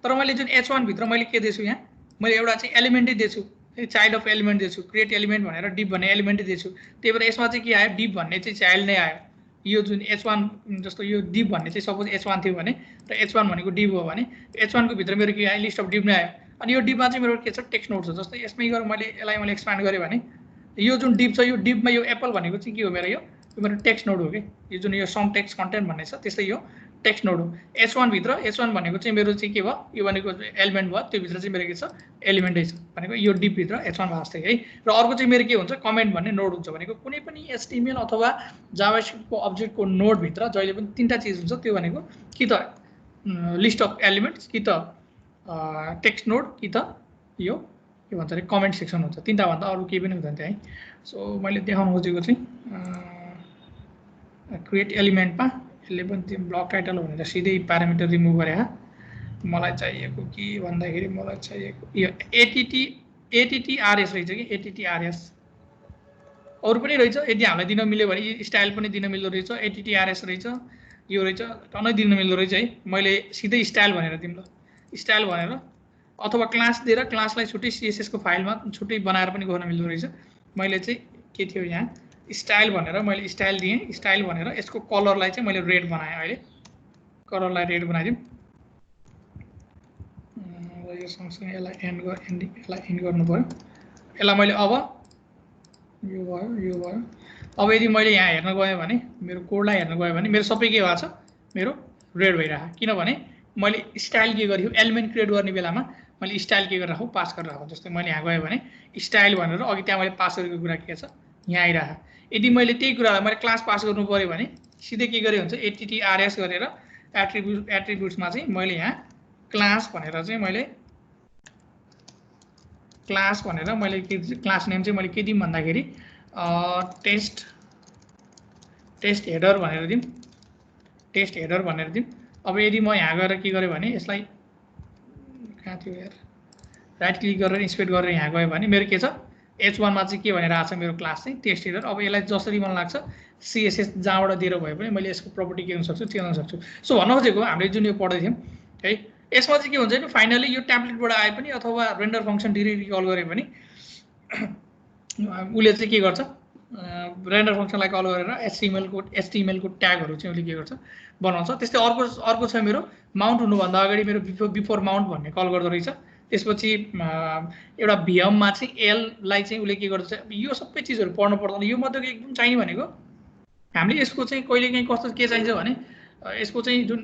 तर मैले जुन H1 भित्र मैले के दिएछु, यहाँ मैले एउटा चाहिँ एलिमेन्टै दिएछु, चाइल्ड अफ एलिमेन्ट दिएछु, क्रिएट एलिमेन्ट भनेर डिप भन्ने एलिमेन्टै दिएछु। त्यही भएर यसमा चाहिँ के आयो, डिप भन्ने चाहिँ चाइल्ड नै आयो। यो जुन H1 जस्तो यो डिप भन्ने चाहिँ सपोज H1 थियो भने र H1 भनेको डिप हो भने H1 को भित्र मेरो के आयो, लिस्ट अफ डिप नै आयो। अनि यो डिपमा चाहिँ मेरो के छ, टेक्स्ट नोड छ। जस्तै यसमै गएर मैले यसलाई मैले एक्सपान्ड गरेँ भने यो जुन डिप छ, यो डिपमा यो एप्पल भनेको चाहिँ के हो, मेरो यो मेरो टेक्स्ट नोड हो कि। यो जुन यो सम टेक्स्ट कन्टेन्ट भन्ने छ त्यस्तै यो टेक्स्ट नोड हो। H1 भित्र H1 भनेको चाहिँ मेरो चाहिँ के भयो, यो भनेको एलिमेन्ट भयो, त्यो भित्र चाहिँ मेरो के छ, एलिमेन्टै छ भनेको यो डिप भित्र H1 भयो जस्तै है। र अर्को चाहिँ मेरो के हुन्छ, कमेन्ट भन्ने नोड हुन्छ भनेको कुनै पनि HTML अथवा जाभास्क्रिप्टको अब्जेक्टको नोड भित्र जहिले पनि तीनटा चिज हुन्छ, त्यो भनेको कि त लिस्ट अफ एलिमेन्ट्स, कि त टेक्स्ट नोड, कि त यो के भन्छ अरे कमेन्ट सेक्सन हुन्छ। तीनटा भन्दा अरू केही पनि हुँदैन त्यहाँ है। सो मैले देखाउन खोजेको चाहिँ क्रिएट एलिमेन्टमा 11 ब्लक टाइटल भनेर सिधै प्यारामिटर रिमुभ गरे। मलाई चाहिएको के भन्दाखेरि मलाई चाहिएको यो ATTRS रहेछ कि ATTRS, अरू पनि रहेछ। यदि हामीलाई दिन मिल्यो भने स्टाइल पनि दिन मिल्दो रहेछ, ATTRS रहेछ, यो रहेछ, टनै दिन मिल्दो रहेछ है। मैले सिधै स्टाइल भनेर दिउँ ल, स्टाइल भनेर अथवा क्लास दिएर क्लासलाई छुट्टै CSS को फाइलमा छुट्टै बनाएर पनि गर्न मिल्दो रहेछ। मैले चाहिँ के थियो यहाँ स्टाइल भनेर मैले स्टाइल दिएँ, स्टाइल भनेर यसको कलरलाई चाहिँ मैले रेड बनाएँ। अहिले कलरलाई रेड बनाइदिउँ। यो सँगसँगै यसलाई एन्ड गर्नु पर्यो। यसलाई मैले अब यो भयो। अब यदि मैले यहाँ हेर्न गएँ भने मेरो कोडलाई हेर्न गएँ भने मेरो सबै के भएको छ, मेरो रेड भइरहेको। किनभने मैले स्टाइल के गरेँ, एलिमेन्ट क्रिएट गर्ने बेलामा मैले स्टाइल के गरेर राखौँ, पास गरेर राखौँ। जस्तै मैले यहाँ गएँ भने स्टाइल भनेर अघि त्यहाँ मैले पास गरेको कुरा के छ, यहाँ आइरहेको। यदि मैले त्यही कुरालाई मैले क्लास पास गर्नु पर्यो भने सिधै के गरे हुन्छ, ATTRS गरेर एट्रिब्युट्समा चाहिँ मैले यहाँ क्लास भनेर चाहिँ मैले क्लास नेम चाहिँ मैले के दिउँ भन्दाखेरि टेस्ट हेडर भनेर दिउँ, टेस्ट हेडर भनेर दिउँ। अब यदि म यहाँ गएर के गरेँ भने यसलाई कहाँ थियो यार, राइट क्लिक गरेर इन्सपेक्ट गरेर यहाँ गयो भने मेरो के छ, H1 मा चाहिँ के भनेर आएको छ मेरो क्लास चाहिँ टेस्ट हेडर। अब यसलाई जसरी मलाई लाग्छ CSS जहाँबाट दिएर भए पनि मैले यसको प्रपर्टी के गर्न सक्छु, चेन्ज गर्न सक्छु। सो भन्न खोजेको हामीले जुन यो पढ्दै थियौँ है, यसमा चाहिँ के हुन्छ नि, फाइनली यो टेम्प्लेटबाट आए पनि अथवा रेन्डर फङ्सन डिरेक्टली कल गरे पनि उसले चाहिँ के गर्छ, रेन्डर फङ्सनलाई कल गरेर HTML को ट्यागहरू चाहिँ उसले के गर्छ, बनाउँछ। त्यस्तै अर्को छ मेरो माउन्ट हुनुभन्दा अगाडि मेरो बिफोर माउन्ट भन्ने कल गर्दो रहेछ। त्यसपछि एउटा VMमा चाहिँ Lलाई चाहिँ उसले के गर्छ, यो सबै चिजहरू पढ्नु पर्दैन। यो मध्येको एकदम चाहिने भनेको हामीले यसको चाहिँ कहिलेकाहीँ कस्तो के चाहिन्छ भने यसको चाहिँ जुन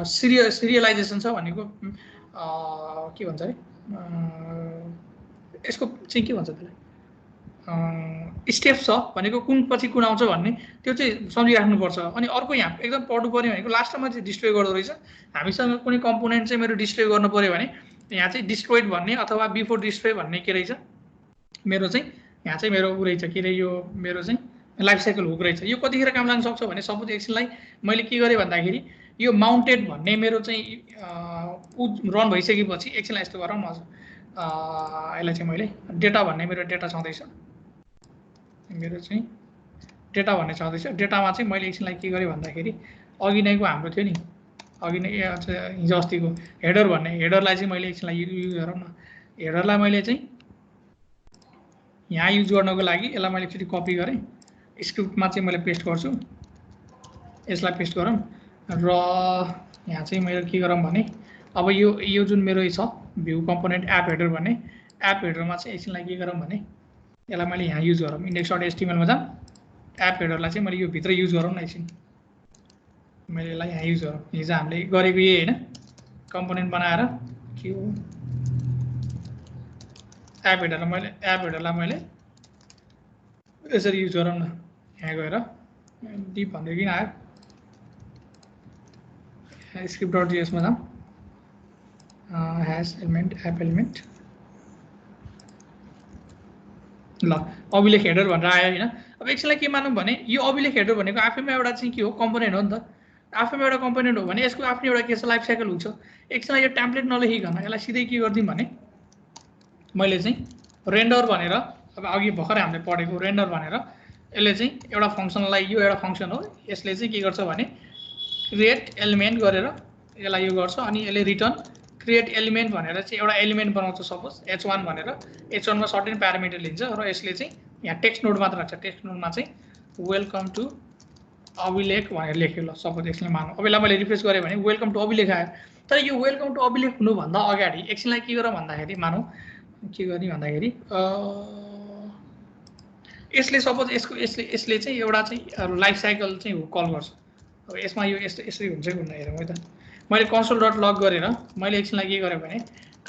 सिरियलाइजेसन छ भनेको के भन्छ अरे यसको चाहिँ के भन्छ त्यसलाई, स्टेप छ भनेको कुन पछि कुन आउँछ भन्ने त्यो चाहिँ सम्झिराख्नुपर्छ। अनि अर्को यहाँ एकदम पढ्नु पर्ने भनेको लास्टमा चाहिँ डिस्ट्रोय गर्दो रहेछ। हामीसँग कुनै कम्पोनेन्ट चाहिँ मेरो डिस्ट्रोय गर्नु पर्यो भने यहाँ चाहिँ डिस्ट्रोइड भन्ने अथवा बिफोर डिस्ट्रोय भन्ने के रहेछ, मेरो चाहिँ यहाँ चाहिँ मेरो उ रहेछ के अरे, यो मेरो चाहिँ लाइफ साइकल हुक रहेछ। यो कतिखेर काम लाग्न सक्छ भने सपोज एकछिनलाई मैले के गरेँ भन्दाखेरि यो माउन्टेड भन्ने मेरो चाहिँ रन भइसकेपछि एकछिनलाई यस्तो गरौँ न, यसलाई चाहिँ मैले डेटा भन्ने मेरो डेटा छँदैछ, मेरो चाहिँ डेटा भन्ने छँदैछ। डेटामा चाहिँ मैले एकछिनलाई के गरेँ भन्दाखेरि अघि नैको हाम्रो थियो नि, अघि नै हिजो अस्तिको हेडर भन्ने हेडरलाई चाहिँ मैले एकछिनलाई युज गरौँ न। हेडरलाई मैले चाहिँ यहाँ युज गर्नको लागि यसलाई मैले एकचोटि कपी गरेँ, स्क्रिप्टमा चाहिँ मैले पेस्ट गर्छु, यसलाई पेस्ट गरौँ र यहाँ चाहिँ मैले के गरौँ भने अब यो जुन मेरो छ भ्यू कम्पोनेन्ट एप हेडर भन्ने एप हेडरमा चाहिँ एकछिनलाई के गरौँ भने यसलाई मैले यहाँ युज गरौँ, index.html मा जाऊँ, एप हेडरलाई चाहिँ मैले यो भित्र युज गरौँ न एकछिन, मैले यसलाई यहाँ युज गरौँ। हिजो हामीले गरेको यही होइन, कम्पोनेन्ट बनाएर के हो एप हेडरलाई मैले यसरी युज गरौँ न। यहाँ गएर डिप भन्दै किन आयो, script.js मा जाऊँ, ह्यास एलिमेन्ट एप एलिमेन्ट, ल अभिलेख हेडर भनेर आयो होइन। अब एकछिनलाई के मानौँ भने यो अभिलेख हेडर भनेको आफैमा एउटा चाहिँ के हो, कम्पोनेन्ट हो नि त। आफैमा एउटा कम्पोनेन्ट हो भने यसको आफ्नै एउटा के छ, लाइफ साइकल हुन्छ। एकछिनलाई यो टेम्प्लेट नलेखिकन यसलाई सिधै के गरिदिउँ भने मैले चाहिँ रेन्डर भनेर अब अघि भर्खरै हामीले पढेको रेन्डर भनेर यसले चाहिँ एउटा फङ्सनलाई यो एउटा फङ्सन हो यसले चाहिँ के गर्छ भने क्रिएट एलिमेन्ट गरेर यसलाई यो गर्छ अनि यसले रिटर्न क्रिएट एलिमेन्ट भनेर चाहिँ एउटा एलिमेन्ट बनाउँछ सपोज h1 भनेर h1 मा सर्टेन प्यारामिटर लिन्छ र यसले चाहिँ यहाँ टेक्स्ट नोड मात्र राख्छ टेक्स्ट नोडमा चाहिँ वेलकम टु अभिलेख भनेर लेख्यो ल सपोज एकछिन मानौँ अब यसलाई मैले रिफ्रेस गरेँ भने वेलकम टु अभिलेख आयो तर यो वेलकम टु अभिलेख हुनुभन्दा अगाडि एकछिनलाई के गर भन्दाखेरि मानौँ के गर्ने भन्दाखेरि यसले सपोज यसले चाहिँ एउटा चाहिँ लाइफ साइकल चाहिँ कल गर्छ अब यसमा यो यसरी हुन्छ कि हुन्न हेरौँ है त मैले कन्सोल डट लग गरेर मैले एकछिनलाई के गरेँ भने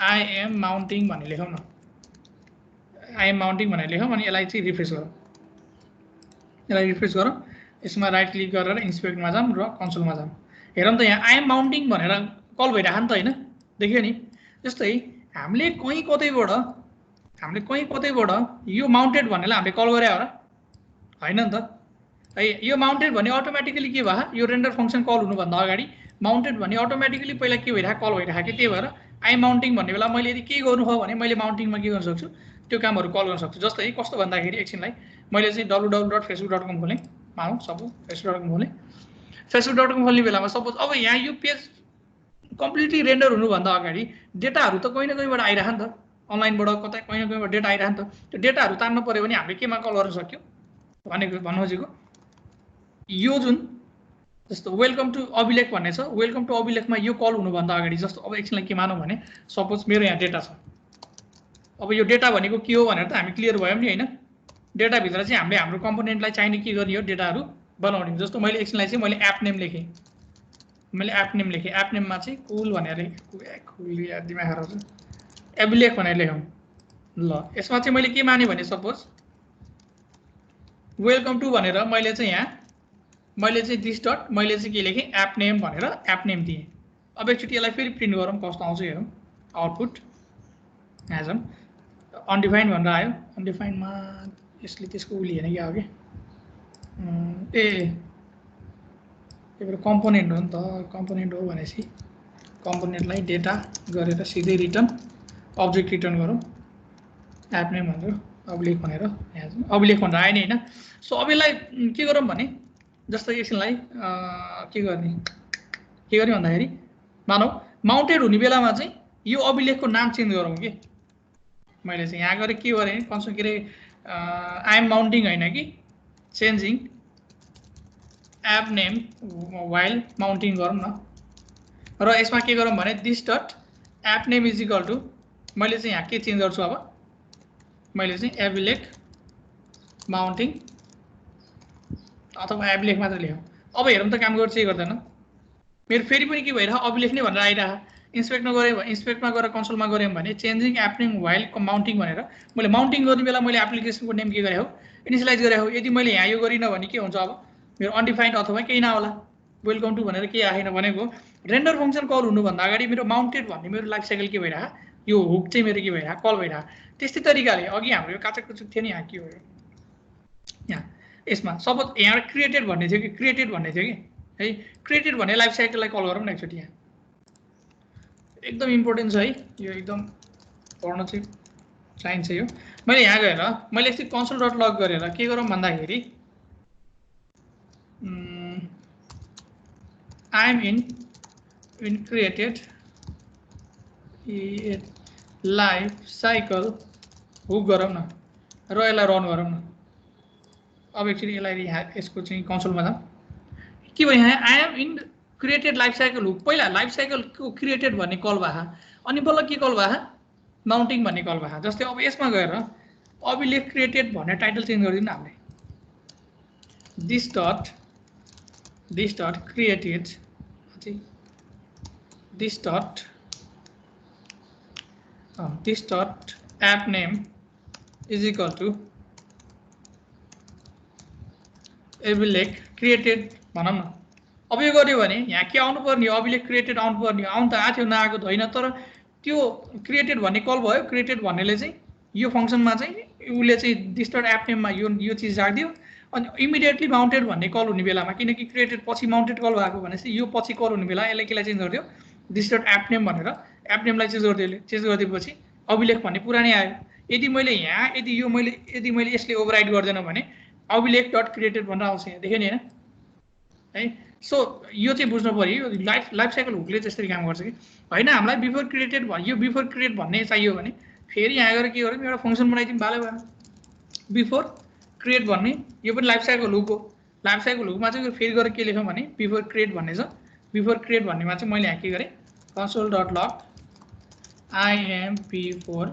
आई एम माउन्टिङ भनेर लेखौँ न आई एम माउन्टिङ भनेर लेखौँ अनि यसलाई चाहिँ रिफ्रेस गरौँ यसलाई रिफ्रेस गरौँ यसमा राइट क्लिक गरेर इन्सपेक्टमा जाऊँ र कन्सोलमा जाऊँ हेरौँ त यहाँ आई एम माउन्टिङ भनेर कल भइरहेको नि त होइन देख्यो नि जस्तै हामीले कहीँ कतैबाट यो माउन्टेड भन्नेलाई हामीले कल गरे हो र होइन नि त है यो माउन्टेड भन्ने अटोमेटिकली के भयो यो रेन्डर फङ्सन कल हुनुभन्दा अगाडि माउन्टेड भन्ने अटोमेटिकली पहिला के भइरहेको कल भइरहेको कि त्यही भएर आई माउन्टिङ भन्ने बेला मैले यदि के गर्नु हो भने मैले माउन्टिङमा के गर्न सक्छु त्यो कामहरू कल गर्न सक्छु जस्तै कस्तो भन्दाखेरि एकछिनलाई मैले चाहिँ www.facebook.com खोलेँ मानौँ सपोज facebook.com खोलेँ facebook.com खोल्ने बेलामा सपोज अब यहाँ यो पेज कम्प्लिटली रेन्डर हुनुभन्दा अगाडि डेटाहरू त कहीँ न कहीँबाट आइरह नि त अनलाइनबाट कतै कहीँ न कहीँबाट डेटा आइरह नि त त्यो डेटाहरू तान्नु पऱ्यो भने हामीले केमा कल गर्न सक्यो भनेको भन्नु खोजेको यो जुन जस्तो वेलकम टु अभिलेख भन्ने छ वेलकम टु अभिलेखमा यो कल हुनुभन्दा अगाडि जस्तो अब एकछिनलाई के मानौँ भने सपोज मेरो यहाँ डेटा छ अब यो डेटा भनेको के हो भनेर त हामी क्लियर भयौँ नि होइन डेटाभित्र चाहिँ हामीले हाम्रो कम्पोनेन्टलाई चाहिने के गर्ने हो डेटाहरू बनाउने जस्तो मैले एकछिनलाई चाहिँ मैले एप नेम लेखेँ एप नेममा चाहिँ कुल भनेर दिमाग खराब छ अभिलेख भनेर लेखौँ ल यसमा चाहिँ मैले के माने भने सपोज वेलकम टु भनेर मैले चाहिँ दिस डट मैले चाहिँ के लेखेँ एप नेम भनेर एप नेम दिएँ अब एकचोटि यसलाई फेरि प्रिन्ट गरौँ कस्तो आउँछ हेरौँ आउटपुट एज अनडिफाइन्ड भनेर आयो अनडिफाइन्डमा यसले त्यसको उली हेर्ने क्या हो कि त्यही भएर कम्पोनेन्ट हो नि त कम्पोनेन्ट हो भनेपछि कम्पोनेन्टलाई डेटा गरेर सिधै रिटर्न अब्जेक्ट रिटर्न गरौँ एप नेम भनेर अभिलेख भनेर अभिलेख भनेर आयो नि होइन सो अब यसलाई के गरौँ भने जस्तै एकछिनलाई के गर्ने भन्दाखेरि मानौ माउन्टेड हुने बेलामा चाहिँ यो अभिलेखको नाम चेन्ज गरौँ कि मैले चाहिँ यहाँ गएर के गरेँ कन्सोल के अरे आई एम माउन्टिङ होइन कि changing app name while mounting गरौँ न र यसमा के गरौँ भने this dot app name is equal to मैले चाहिँ यहाँ के चेन्ज गर्छु अब मैले चाहिँ अभिलेख माउन्टिङ अथवा अभिलेख मात्र लेखौँ अब हेरौँ त काम गर्छ के गर्दैन मेरो फेरि पनि के भइरह अभिलेख नै भनेर आइरह इन्सपेक्टमा गएर कन्सोलमा गऱ्यौँ भने changing app name while mounting भनेर मैले माउन्टिङ गर्ने बेला मैले एप्लिकेसनको नेम के गरेँ हो इनिसियलाइज गरेँ हो यदि मैले यहाँ यो गरिनँ भने के हुन्छ अब मेरो अनडिफाइन्ड अथवा केही नहोला वेलकम टु भनेर केही आएन भनेको रेन्डर फङ्सन कल हुनुभन्दा अगाडि मेरो माउन्टेड भन्ने मेरो लाइफ साइकल के भइरह यो हुक चाहिँ मेरो के भइरह कल भइरह त्यस्तै तरिकाले अघि हाम्रो यो काचक थियो नि यहाँ के हो यहाँ यसमा सपोज यहाँ क्रिएटेड भन्ने थियो कि है क्रिएटेड भन्ने लाइफ साइकललाई कल गरौँ न एकचोटि यहाँ एकदम इम्पोर्टेन्ट छ है यो एकदम पढ्न चाहिँ चाहिन्छ यो मैले यहाँ गएर मैले यस्तै कन्सोल डट लग गरेर के गरौँ भन्दाखेरि I am in created life cycle hook गरौँ न र यसलाई रन गरौँ न अब एकचोटि यसलाई यहाँ यसको चाहिँ कन्सोलमा जाऊँ के भयो यहाँ I am in created life cycle hook पहिला लाइफ साइकलको क्रिएटेड भन्ने कल भए अनि बल्ल के कल भए माउन्टिङ भन्ने कल भए जस्तै अब यसमा गएर अभिलेख क्रिएटेड भन्ने टाइटल चेन्ज गरिदिउँ न हामीले this dot created this dot app name is equal to अभिलेख क्रिएटेड भनौँ न अब यो गर्यो भने यहाँ के आउनु पर्ने हो अभिलेख क्रिएटेड आउनु पर्ने हो आउनु त आएको थियो नआएको त होइन तर त्यो क्रिएटेड भन्ने कल भयो क्रिएटेड भन्नेले चाहिँ यो फङ्सनमा चाहिँ उसले चाहिँ दिस डट एप नेममा यो चिज राखिदियो अनि इमिडिएटली माउन्टेड भन्ने कल हुने बेलामा किनकि क्रिएटेड पछि माउन्टेड कल भएको भनेपछि यो पछि कल हुने बेला यसले केलाई चेन्ज गरिदियो दिस डट एप नेम भनेर एप नेमलाई चेन्ज गरिदिएपछि अभिलेख भन्ने पुरानै आयो यदि मैले यहाँ यदि मैले यसले ओभरराइड गर्दैन भने अभिलेख डट क्रिएटेड भनेर आउँछ यहाँ देख्यो नि हैन है सो यो चाहिँ बुझ्नु पर्यो लाइफ साइकल हुकले त्यसरी काम गर्छ कि हैन हामीलाई बिफोर क्रिएटेड यो बिफोर क्रिएट भन्ने चाहियो भने फेरि यहाँ गएर के गरौँ एउटा फंक्सन बनाइदिउँ बाले भएन बिफोर क्रिएट भन्ने यो पनि लाइफ साइकल हुक हो लाइफ साइकल हुकमा चाहिँ फेरि गएर के लेखौँ भने बिफोर क्रिएट भन्ने छ बिफोर क्रिएट भन्नेमा चाहिँ मैले यहाँ के गरेँ console dot log I am before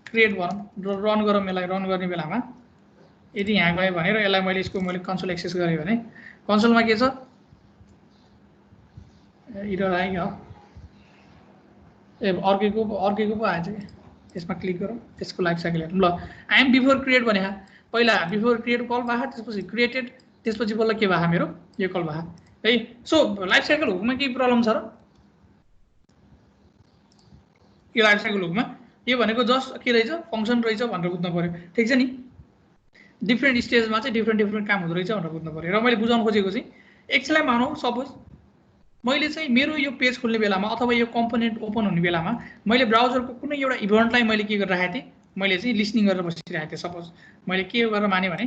create गरौँ रन गरौँ यसलाई रन गर्ने बेलामा यदि यहाँ गयो भने र यसलाई मैले यसको मैले कन्सोल एक्सेस गरेँ भने कन्सोलमा के छ एरर आयो ए अर्कैको पो आएछ कि त्यसमा क्लिक गरौँ त्यसको लाइफ साइकल हेरौँ ल आई एम बिफोर क्रिएट भने पहिला बिफोर क्रिएट कल भए त्यसपछि क्रिएटेड त्यसपछि बल्ल के भए मेरो यो कल भए है सो लाइफ साइकल हुकमा केही प्रब्लम छ र यो लाइफ साइकल हुकमा यो भनेको जस्ट के रहेछ फंक्सन रहेछ भनेर बुझ्नु पर्यो ठीक छ नि डिफ्रेन्ट स्टेजमा चाहिँ डिफ्रेन्ट काम हुँदो रहेछ भनेर बुझ्नु पर्यो र मैले बुझाउन खोजेको चाहिँ एकछिनलाई मानौँ सपोज मैले चाहिँ मेरो यो पेज खोल्ने बेलामा अथवा यो कम्पोनेन्ट ओपन हुने बेलामा मैले ब्राउजरको कुनै एउटा इभेन्टलाई मैले के गरिरहेको थिएँ मैले चाहिँ लिसनिङ गरेर बसिरहेको थिएँ सपोज मैले के गरेर माने भने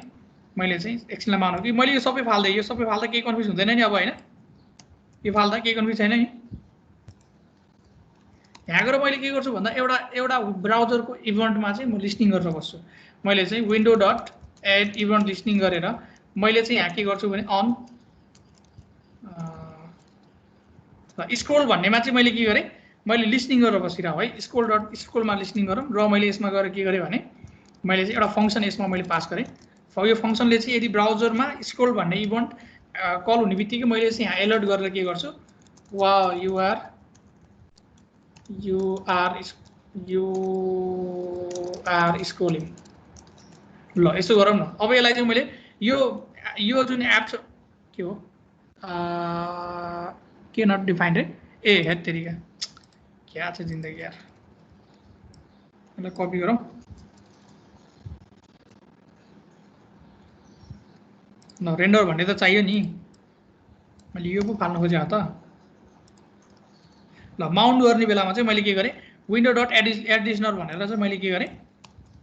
मैले चाहिँ एकछिनलाई मानौँ कि मैले यो सबै फाल्दै केही कन्फ्युज हुँदैन नि अब हैन यो फाल्दा केही कन्फ्युज छैन नि यहाँ गएर मैले के गर्छु भन्दा एउटा ब्राउजरको इभेन्टमा चाहिँ म लिसनिङ गरेर बस्छु मैले चाहिँ window dot add event listening गरेर मैले चाहिँ यहाँ के गर्छु भने अन स्क्रोल भन्नेमा चाहिँ मैले के गरेँ मैले लिसनिङ गरेर बसिरहेँ है स्क्रोलमा लिसनिङ गरौँ र मैले यसमा गएर के गरेँ भने मैले चाहिँ एउटा फंक्सन यसमा मैले पास गरेँ यो फंक्सनले चाहिँ यदि ब्राउजरमा स्क्रोल भन्ने इभेन्ट कल हुने बित्तिकै मैले चाहिँ यहाँ एलर्ट गरेर के गर्छु वा you are scrolling ल यसो गरौँ न अब यसलाई चाहिँ मैले यो जुन एप छ के हो के नट डिफाइन्ड है ए हेड तरिका क्या छ जिन्दगी यार यसलाई कपी गरौँ न रेन्डर भन्ने त चाहियो नि मैले यो पो फाल्न खोजेँ त ल माउन्ट गर्ने बेलामा चाहिँ मैले के गरेँ विन्डो डट एडिसनर भनेर चाहिँ मैले के गरेँ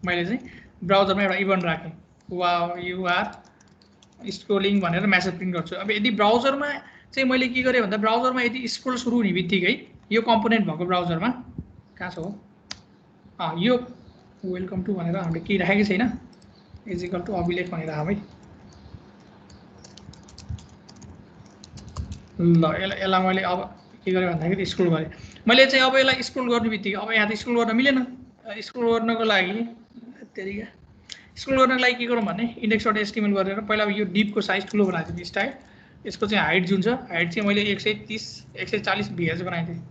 मैले चाहिँ ब्राउजरमा एउटा इभेन्ट राखेँ वा यु आर स्क्रोलिङ भनेर मेसेज प्रिन्ट गर्छु अब यदि ब्राउजरमा चाहिँ मैले के गरेँ भन्दा ब्राउजरमा यदि स्क्रोल सुरु हुने बित्तिकै यो कम्पोनेन्ट भएको ब्राउजरमा कहाँ छ हो यो वेलकम टु भनेर हामीले केही राखेकै छैन इजिकल टु अभिलेख भनेर है ल यसलाई मैले अब के गरेँ भन्दाखेरि स्क्रोल गरेँ मैले चाहिँ अब यसलाई स्क्रोल गर्ने बित्तिकै अब यहाँ त स्क्रोल गर्न मिलेन स्क्रोल गर्नको लागि तरिका स्क्रोल गर्नको लागि के गरौँ भने इन्डेक्स डट एचटीएमएल गरेर पहिला यो डिपको साइज ठुलो बनाएको थिएँ स्टाइल यसको चाहिँ हाइट जुन छ हाइट चाहिँ मैले 130-140 भिएच बनाएको थिएँ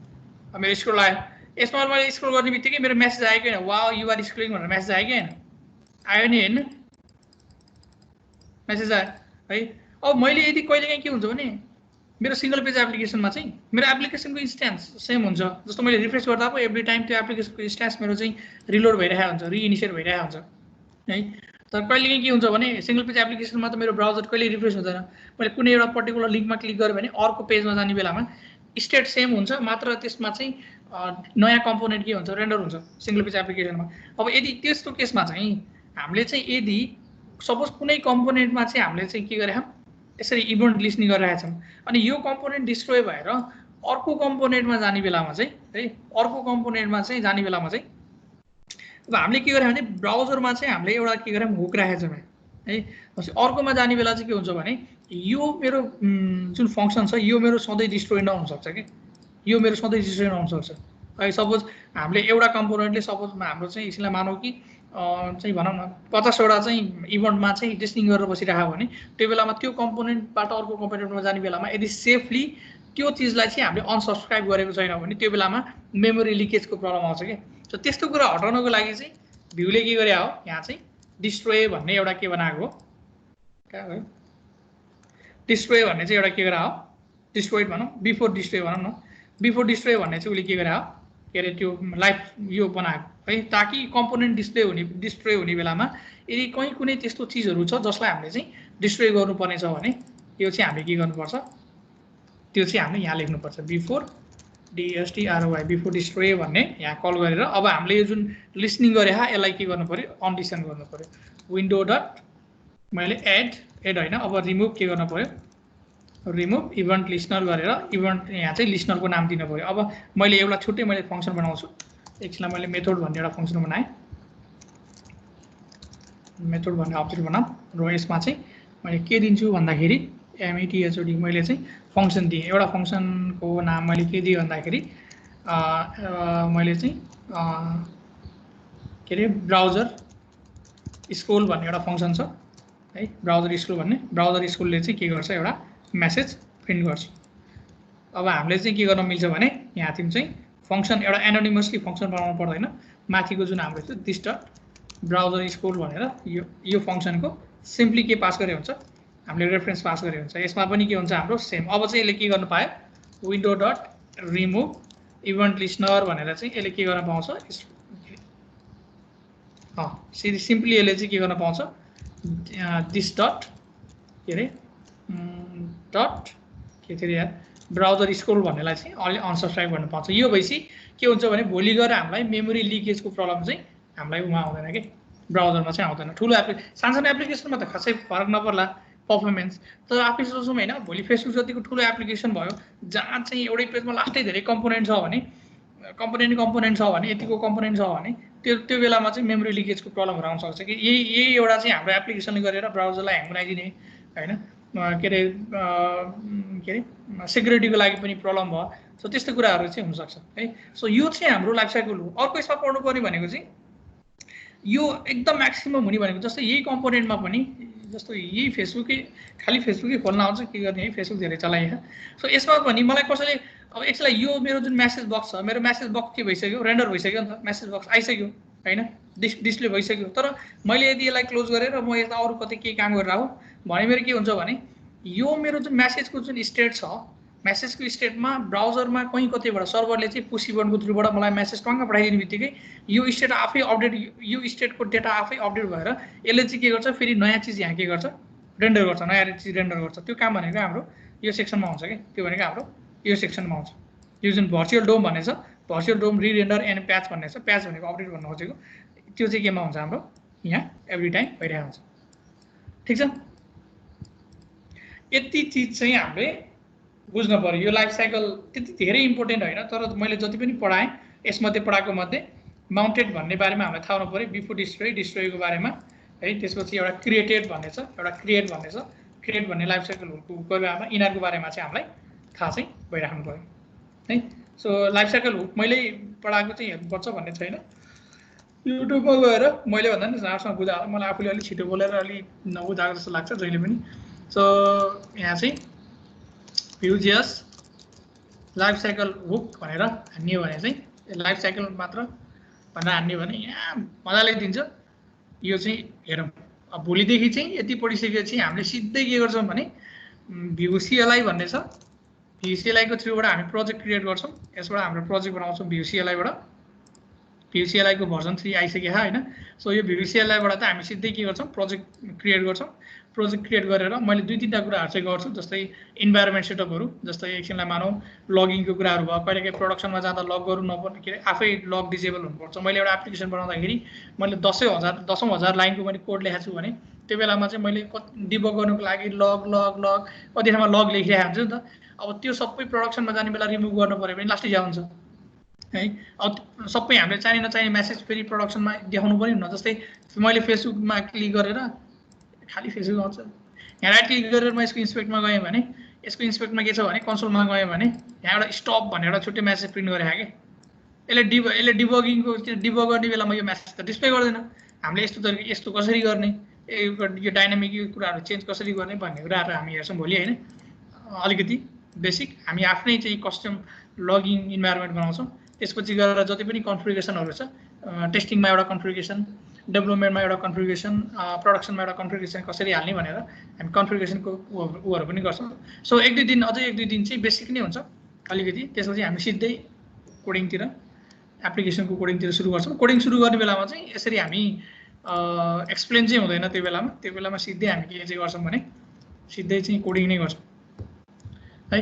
अब मेरो स्क्रोल आयो यसमा मैले स्क्रोल गर्ने बित्तिकै मेरो मेसेज आयो कि होइन वा यु आर स्क्रोलिङ भनेर मेसेज आयो कि होइन आयो नि होइन मेसेज आयो है अब मैले यदि कहिलेकाहीँ के हुन्छ भने मेरो सिंगल पेज एप्लिकेसनमा चाहिँ मेरो एप्लिकेसनको इन्स्टेन्स सेम हुन्छ जस्तो मैले रिफ्रेस गर्दा पो एभ्री टाइम त्यो एप्लिकेसनको इन्स्टेन्स मेरो चाहिँ रिलोड भइरहेको हुन्छ रिइनिसिएट भइरहेको हुन्छ है तर कहिलेकाहीँ के हुन्छ भने सिंगल पेज एप्लिकेसनमा त मेरो ब्राउजर कहिले रिफ्रेस हुँदैन मैले कुनै एउटा पर्टिकुलर लिङ्कमा क्लिक गरेँ भने अर्को पेजमा जाने बेलामा स्टेट सेम हुन्छ मात्र त्यसमा चाहिँ नयाँ कम्पोनेन्ट के हुन्छ रेन्डर हुन्छ सिंगल पेज एप्लिकेसनमा अब यदि त्यस्तो केसमा चाहिँ हामीले चाहिँ यदि सपोज कुनै कम्पोनेन्टमा चाहिँ हामीले चाहिँ के गरेछौँ यसरी इभेन्ट लिस्निङ गरिरहेका छौँ अनि यो कम्पोनेन्ट डिस्ट्रोय भएर अर्को कम्पोनेन्टमा जाने बेलामा चाहिँ है अर्को कम्पोनेन्टमा चाहिँ जाने बेलामा चाहिँ अब हामीले के गर्यौँ भने ब्राउजरमा चाहिँ हामीले एउटा के गर्यौँ हुक राखेको छौँ है अर्कोमा जाने बेला चाहिँ के हुन्छ भने यो मेरो जुन फङ्सन छ यो मेरो सधैँ डिस्ट्रोय नहुन सक्छ कि यो मेरो सधैँ डिस्ट्रोय नहुन सक्छ है सपोज हामीले एउटा कम्पोनेन्टले सपोज हाम्रो चाहिँ यसलाई मानौँ कि चाहिँ भनौँ न 50वटा चाहिँ इभेन्टमा चाहिँ लिस्निङ गरेर बसिरहेको भने त्यो बेलामा त्यो कम्पोनेन्टबाट अर्को कम्पोनेन्टमा जाने बेलामा यदि सेफली त्यो चिजलाई चाहिँ हामीले अनसब्सक्राइब गरेको छैन भने त्यो बेलामा मेमोरी लिकेजको प्रब्लम आउँछ कि सो त्यस्तो कुरा हटाउनको लागि चाहिँ भ्यूले के गरे हो यहाँ चाहिँ डिस्ट्रोय भन्ने एउटा के बनाएको हो कहाँ हो डिस्ट्रोय भन्ने चाहिँ एउटा के गरे हो डिस्ट्रोय भनौँ बिफोर डिस्ट्रोय भनौँ न बिफोर डिस्ट्रोय भन्ने चाहिँ उसले के गरे हो के अरे त्यो लाइफ यो बनाएको है ताकि कम्पोनेन्ट डिस्ट्रोय हुने बेलामा यदि कहीँ कुनै त्यस्तो चिजहरू छ जसलाई हामीले चाहिँ डिस्ट्रोय गर्नुपर्ने छ भने त्यो चाहिँ हामीले के गर्नुपर्छ त्यो चाहिँ हामीले यहाँ लेख्नुपर्छ बिफोर DSTROY बिफोर डिस्ट्रोय भन्ने यहाँ कल गरेर अब हामीले यो जुन लिसनिङ गरे यसलाई के गर्नु पर्यो अनलिसन गर्नु पर्यो विन्डो डट मैले एड होइन अब रिमुभ के गर्नु पर्यो रिमुभ इभेन्ट लिस्नर गरेर इभेन्ट यहाँ चाहिँ लिस्नरको नाम दिनु पर्यो अब मैले एउटा छुट्टै मैले फङ्सन बनाउँछु एकछिनलाई मैले मेथड भन्ने एउटा फङ्सन बनाएँ मेथड भन्ने अब्जेक्ट बनाऊँ र यसमा चाहिँ मैले के दिन्छु भन्दाखेरि METHOD मैले चाहिँ फङ्सन दिएँ एउटा फङ्सनको नाम मैले के दिएँ भन्दाखेरि मैले चाहिँ के अरे ब्राउजर स्कुल भन्ने एउटा फङ्सन छ है ब्राउजर स्कुल भन्ने ब्राउजर स्कुलले चाहिँ के गर्छ एउटा मेसेज प्रिन्ट गर्छ अब हामीले चाहिँ के गर्न मिल्छ भने यहाँ चाहिँ फङ्सन एउटा एनोनिमसली फङ्सन बनाउनु पर्दैन माथिको जुन हाम्रो थियो दिस डट ब्राउजर स्कुल भनेर यो फङ्सनको सिम्पली के पास गरे हुन्छ हामीले रेफरेन्स पास गरे हुन्छ यसमा पनि के हुन्छ हाम्रो सेम अब चाहिँ यसले के गर्न पायो window dot remove event listener भनेर चाहिँ यसले के गर्न पाउँछ सिम्पली यसले चाहिँ के गर्न पाउँछ दिस डट के अरे डट के थियो यार ब्राउजर स्कुल भन्नेलाई चाहिँ अलि अनसब्सक्राइब गर्न पाउँछ यो भएपछि के हुन्छ भने भोलि गएर हामीलाई मेमोरी लिकेजको प्रब्लम चाहिँ हामीलाई उमा आउँदैन कि ब्राउजरमा चाहिँ आउँदैन ठुलो सानसानो एप्लिकेसनमा त खासै फरक नपर्ला पर्फर्मेन्स तर आफै सोचौँ होइन भोलि फेसबुक जतिको ठुलो एप्लिकेसन भयो जहाँ चाहिँ एउटै पेजमा लास्टै धेरै कम्पोनेन्ट छ भने यतिको कम्पोनेन्ट छ भने त्यो बेलामा चाहिँ मेमोरी लिकेजको प्रब्लमहरू आउन सक्छ कि यही एउटा चाहिँ हाम्रो एप्लिकेसनले गरेर ब्राउजरलाई ह्याङ बनाइदिने होइन के अरे सिक्युरिटीको लागि पनि प्रब्लम भयो सो त्यस्तो कुराहरू चाहिँ हुनसक्छ है सो यो चाहिँ हाम्रो लाइफ साइकल हो अर्को यसमा पढ्नु पर्ने भनेको चाहिँ यो एकदम म्याक्सिमम हुने भनेको जस्तै यही कम्पोनेन्टमा पनि जस्तो यही फेसबुकै खालि फेसबुकै खोल्न आउँछ के गर्ने है फेसबुक धेरै चलाइन्छ सो यसमा पनि मलाई कसैले अब एकछिनलाई यो मेरो जुन म्यासेज बक्स छ मेरो म्यासेज बक्स के भइसक्यो रेन्डर भइसक्यो नि त म्यासेज बक्स आइसक्यो होइन डिस्प्ले भइसक्यो तर मैले यदि यसलाई क्लोज गरेर म यता अरू कतै केही काम गरेर आऊ भने मेरो के हुन्छ भने यो मेरो जुन म्यासेजको जुन स्टेट छ म्यासेजको स्टेटमा ब्राउजरमा कहीँ कतैबाट सर्भरले चाहिँ पुश इभेन्टको थ्रुबाट मलाई म्यासेज टङ्ग पठाइदिने बित्तिकै यो स्टेट आफै अपडेट यो स्टेटको डेटा आफै अपडेट भएर यसले चाहिँ के गर्छ फेरि नयाँ चिज यहाँ के गर्छ रेन्डर गर्छ नयाँ चिज रेन्डर गर्छ त्यो काम भनेको हाम्रो यो सेक्सनमा हुन्छ कि त्यो भनेको हाम्रो यो सेक्सनमा आउँछ यो जुन भर्चुअल डोम भन्ने छ भर्चुअल डोम रिरेन्डर एन्ड प्याच भन्ने छ प्याच भनेको अपडेट भन्नु खोजेको त्यो चाहिँ केमा हुन्छ हाम्रो यहाँ एभ्री टाइम भइरहेको हुन्छ ठिक छ यति चिज चाहिँ हामीले बुझ्नु पर्यो यो लाइफ साइकल त्यति धेरै इम्पोर्टेन्ट होइन तर मैले जति पनि पढाएँ यसमध्ये पढाएको मध्ये माउन्टेड भन्ने बारेमा हामीलाई थाहा हुनु पर्यो बिफोर डिस्ट्रोयको बारेमा है त्यसपछि एउटा क्रिएटेड भन्ने छ एउटा क्रिएट भन्ने छ क्रिएट भन्ने लाइफ साइकलहरूको बेलामा यिनीहरूको बारेमा चाहिँ हामीलाई थाहा चाहिँ भइराख्नु पर्यो है सो लाइफ साइकल मैले पढाएको चाहिँ हेर्नुपर्छ भन्ने छैन युट्युबमा गएर मैले भन्दा नि राम्रोसँग बुझाएर मलाई आफूले अलिक छिटो बोलेर अलिक नबुझाएको जस्तो लाग्छ जहिले पनि सो यहाँ चाहिँ Vue.js लाइफ साइकल हुक भनेर हान्यो भने चाहिँ लाइफ साइकल मात्र भनेर हान्यो भने यहाँ मजाले दिन्छ यो चाहिँ हेरौँ अब भोलिदेखि चाहिँ यति पढिसकेपछि हामीले सिधै के गर्छौँ भने Vue CLI भन्ने छ Vue CLI को थ्रुबाट हामी प्रोजेक्ट क्रिएट गर्छौँ यसबाट हाम्रो प्रोजेक्ट बनाउँछौँ Vue CLI बाट Vue CLI को भर्जन 3 आइसक्यो होइन सो यो Vue CLI बाट त हामी सिधै के गर्छौँ प्रोजेक्ट क्रिएट गर्छौँ प्रोजेक्ट क्रिएट गरेर मैले 2-3टा कुराहरू चाहिँ गर्छु जस्तै इन्भाइरोमेन्ट सेटअपहरू जस्तै एकछिनलाई मानौँ लगिङको कुराहरू भयो कहिलेकाहीँ प्रोडक्सनमा जाँदा लग गर्नु नपर्ने के अरे आफै लग डिसेबल हुनुपर्छ मैले एउटा एप्लिकेसन बनाउँदाखेरि मैले 10,000 लाइनको मैले कोड लेखेको छु भने त्यो बेलामा चाहिँ मैले डिबग गर्नुको लागि लग कति ठाउँमा लग लेखिरहेको हुन्छु नि त अब त्यो सबै प्रोडक्सनमा जाने बेला रिमुभ गर्नु पऱ्यो भने लास्टै जा हुन्छ है अब सबै हामीले चाहिने नचाहिने मेसेज फेरि प्रोडक्सनमा देखाउनु पनि हुन्न जस्तै मैले फेसबुकमा क्लिक गरेर खाली फेसबुक आउँछ यहाँ राइट क्लिक गरेर म यसको इन्सपेक्टमा गएँ भने यसको इन्सपेक्टमा के छ भने कन्सोलमा गएँ भने यहाँ एउटा स्टप भनेर एउटा छुट्टै मेसेज प्रिन्ट गरेको क्या यसले डिबगिङको डिबग गर्ने बेलामा यो मेसेज त डिस्प्ले गर्दैन हामीले यस्तो कसरी गर्ने यो डाइनामिक यो कुराहरू चेन्ज कसरी गर्ने भन्ने कुराहरू हामी हेर्छौँ भोलि होइन अलिकति बेसिक हामी आफ्नै चाहिँ कस्टम लगिङ इन्भाइरोमेन्ट बनाउँछौँ त्यसपछि गएर जति पनि कन्फिगरेसनहरू छ टेस्टिङमा एउटा कन्फिगरेसन डेभलपमेन्टमा एउटा कन्फिगरेसन प्रोडक्सनमा एउटा कन्फिगरेसन कसरी हाल्ने भनेर हामी कन्फिगरेसनको उहरू पनि गर्छौँ सो एक दुई दिन चाहिँ बेसिक नै हुन्छ अलिकति त्यसपछि हामी सिधै कोडिङतिर एप्लिकेसनको कोडिङतिर सुरु गर्छौँ कोडिङ सुरु गर्ने बेलामा चाहिँ यसरी हामी एक्सप्लेन चाहिँ हुँदैन त्यो बेलामा सिधै हामी के चाहिँ गर्छौँ भने सिधै चाहिँ कोडिङ नै गर्छौँ है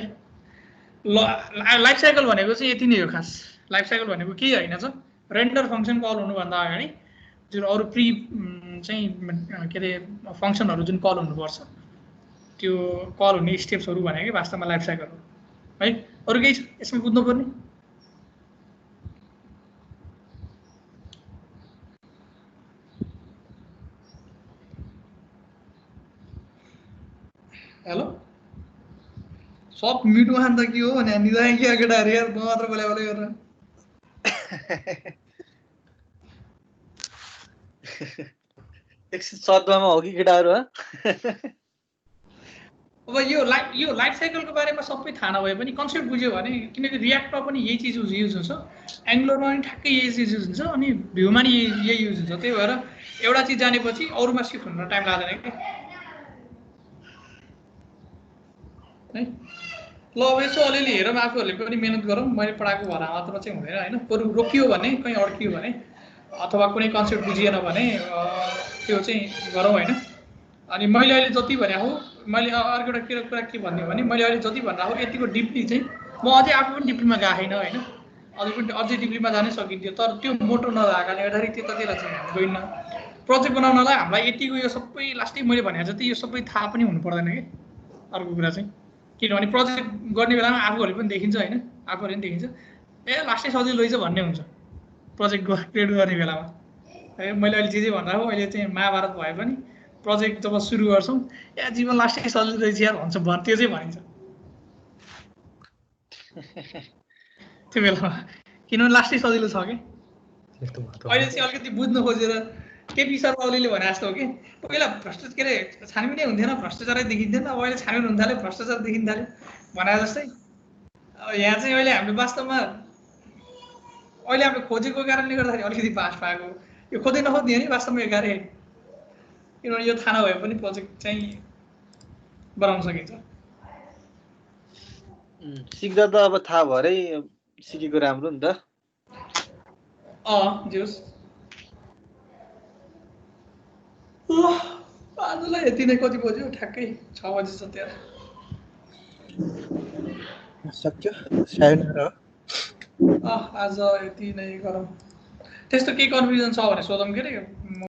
लाइफ साइकल भनेको चाहिँ यति नै हो खास। लाइफ साइकल भनेको केही होइन छ, रेन्डर फङ्सन कल हुनुभन्दा अगाडि जुन अरू चाहिँ के अरे फङ्सनहरू जुन कल हुनुपर्छ त्यो कल हुने स्टेप्सहरू भनेको वास्तवमा लाइफ साइकल हो है। अरू केही छ यसमा बुझ्नुपर्ने? हेलो सब मिटो खान त के हो भने निदाय के केटाहरू यार म मात्र बोले बोले गरेर सद्वामा हो कि केटाहरू? अब यो लाइफ साइकलको बारेमा सबै थाहा नभए पनि कन्सेप्ट बुझ्यो भने, किनकि रियाक्टमा पनि यही चिज युज हुन्छ, एङ्गुलरमा पनि ठ्याक्कै यही चिज युज हुन्छ, अनि भ्यूमा नि यही युज हुन्छ। त्यही भएर एउटा चिज जानेपछि अरूमा सिफ्ट हुन टाइम लाग्दैन कि है। ल अब यसो अलिअलि हेरौँ, आफूहरूले पनि मेहनत गरौँ। मैले पढाएको भरा मात्र चाहिँ हुँदैन होइन, बरु रोकियो भने, कहीँ अड्कियो भने अथवा कुनै कन्सेप्ट बुझिएन भने त्यो चाहिँ गरौँ होइन। अनि मैले अहिले जति भने हो, मैले अर्को एउटा कुरा के भन्ने भने, मैले अहिले जति भन्दा हो यतिको डिपली चाहिँ म अझै आफू पनि डिपलीमा गएन होइन, अझै डिपलीमा जानै सकिन्थ्यो, तर त्यो मोटो नभएकाले गर्दाखेरि त्यतातिर चाहिँ गइन्न। प्रोजेक्ट बनाउनलाई हामीलाई यतिको यो सबै लास्टै मैले भने जति यो सबै थाहा पनि हुनु पर्दैन कि अर्को कुरा चाहिँ, किनभने प्रोजेक्ट गर्ने बेलामा आफूहरूले पनि देखिन्छ होइन, आफूहरूले पनि देखिन्छ ए लास्टै सजिलो रहेछ भन्ने हुन्छ प्रोजेक्ट क्रिएट गर्ने बेलामा है। मैले अहिले जे भन्दा हो, अहिले चाहिँ महाभारत भए पनि प्रोजेक्ट जब सुरु गर्छौँ या जीवन लास्टै सजिलो रहेछ यार भन्छ, त्यो चाहिँ भनिन्छ त्यो बेलामा, किनभने लास्टै सजिलो छ कि। अहिले चाहिँ अलिकति बुझ्नु खोजेर केपी शर्मा ओलीले भने जस्तो हो कि पहिला भ्रष्टाचार के अरे छानबिनै हुन्थेन, भ्रष्टाचारै देखिन्थेन, अब अहिले छानबिन हुन थाल्यो, भ्रष्टाचार देखिन थाल्यो भने जस्तै। अब यहाँ चाहिँ अहिले हामीले वास्तवमा अहिले हामीले खोजेको कारणले गर्दाखेरि अलिकति पास पाएको, यो खोज्दै नखोज्ने हो नि वास्तवमा यो कार्य, किनभने यो थाहा नभए पनि प्रोजेक्ट चाहिँ बनाउन सकिन्छ। सिक्दा त अब थाहा भएरै सिकेको राम्रो नि त। जोस् आजलाई यति नै, कति बज्यो ठ्याक्कै 6 बजी छ त्यहाँ सक्यो सायद। आज यति नै गरौँ। त्यस्तो केही कन्फ्युजन छ भने सोधौँ के अरे।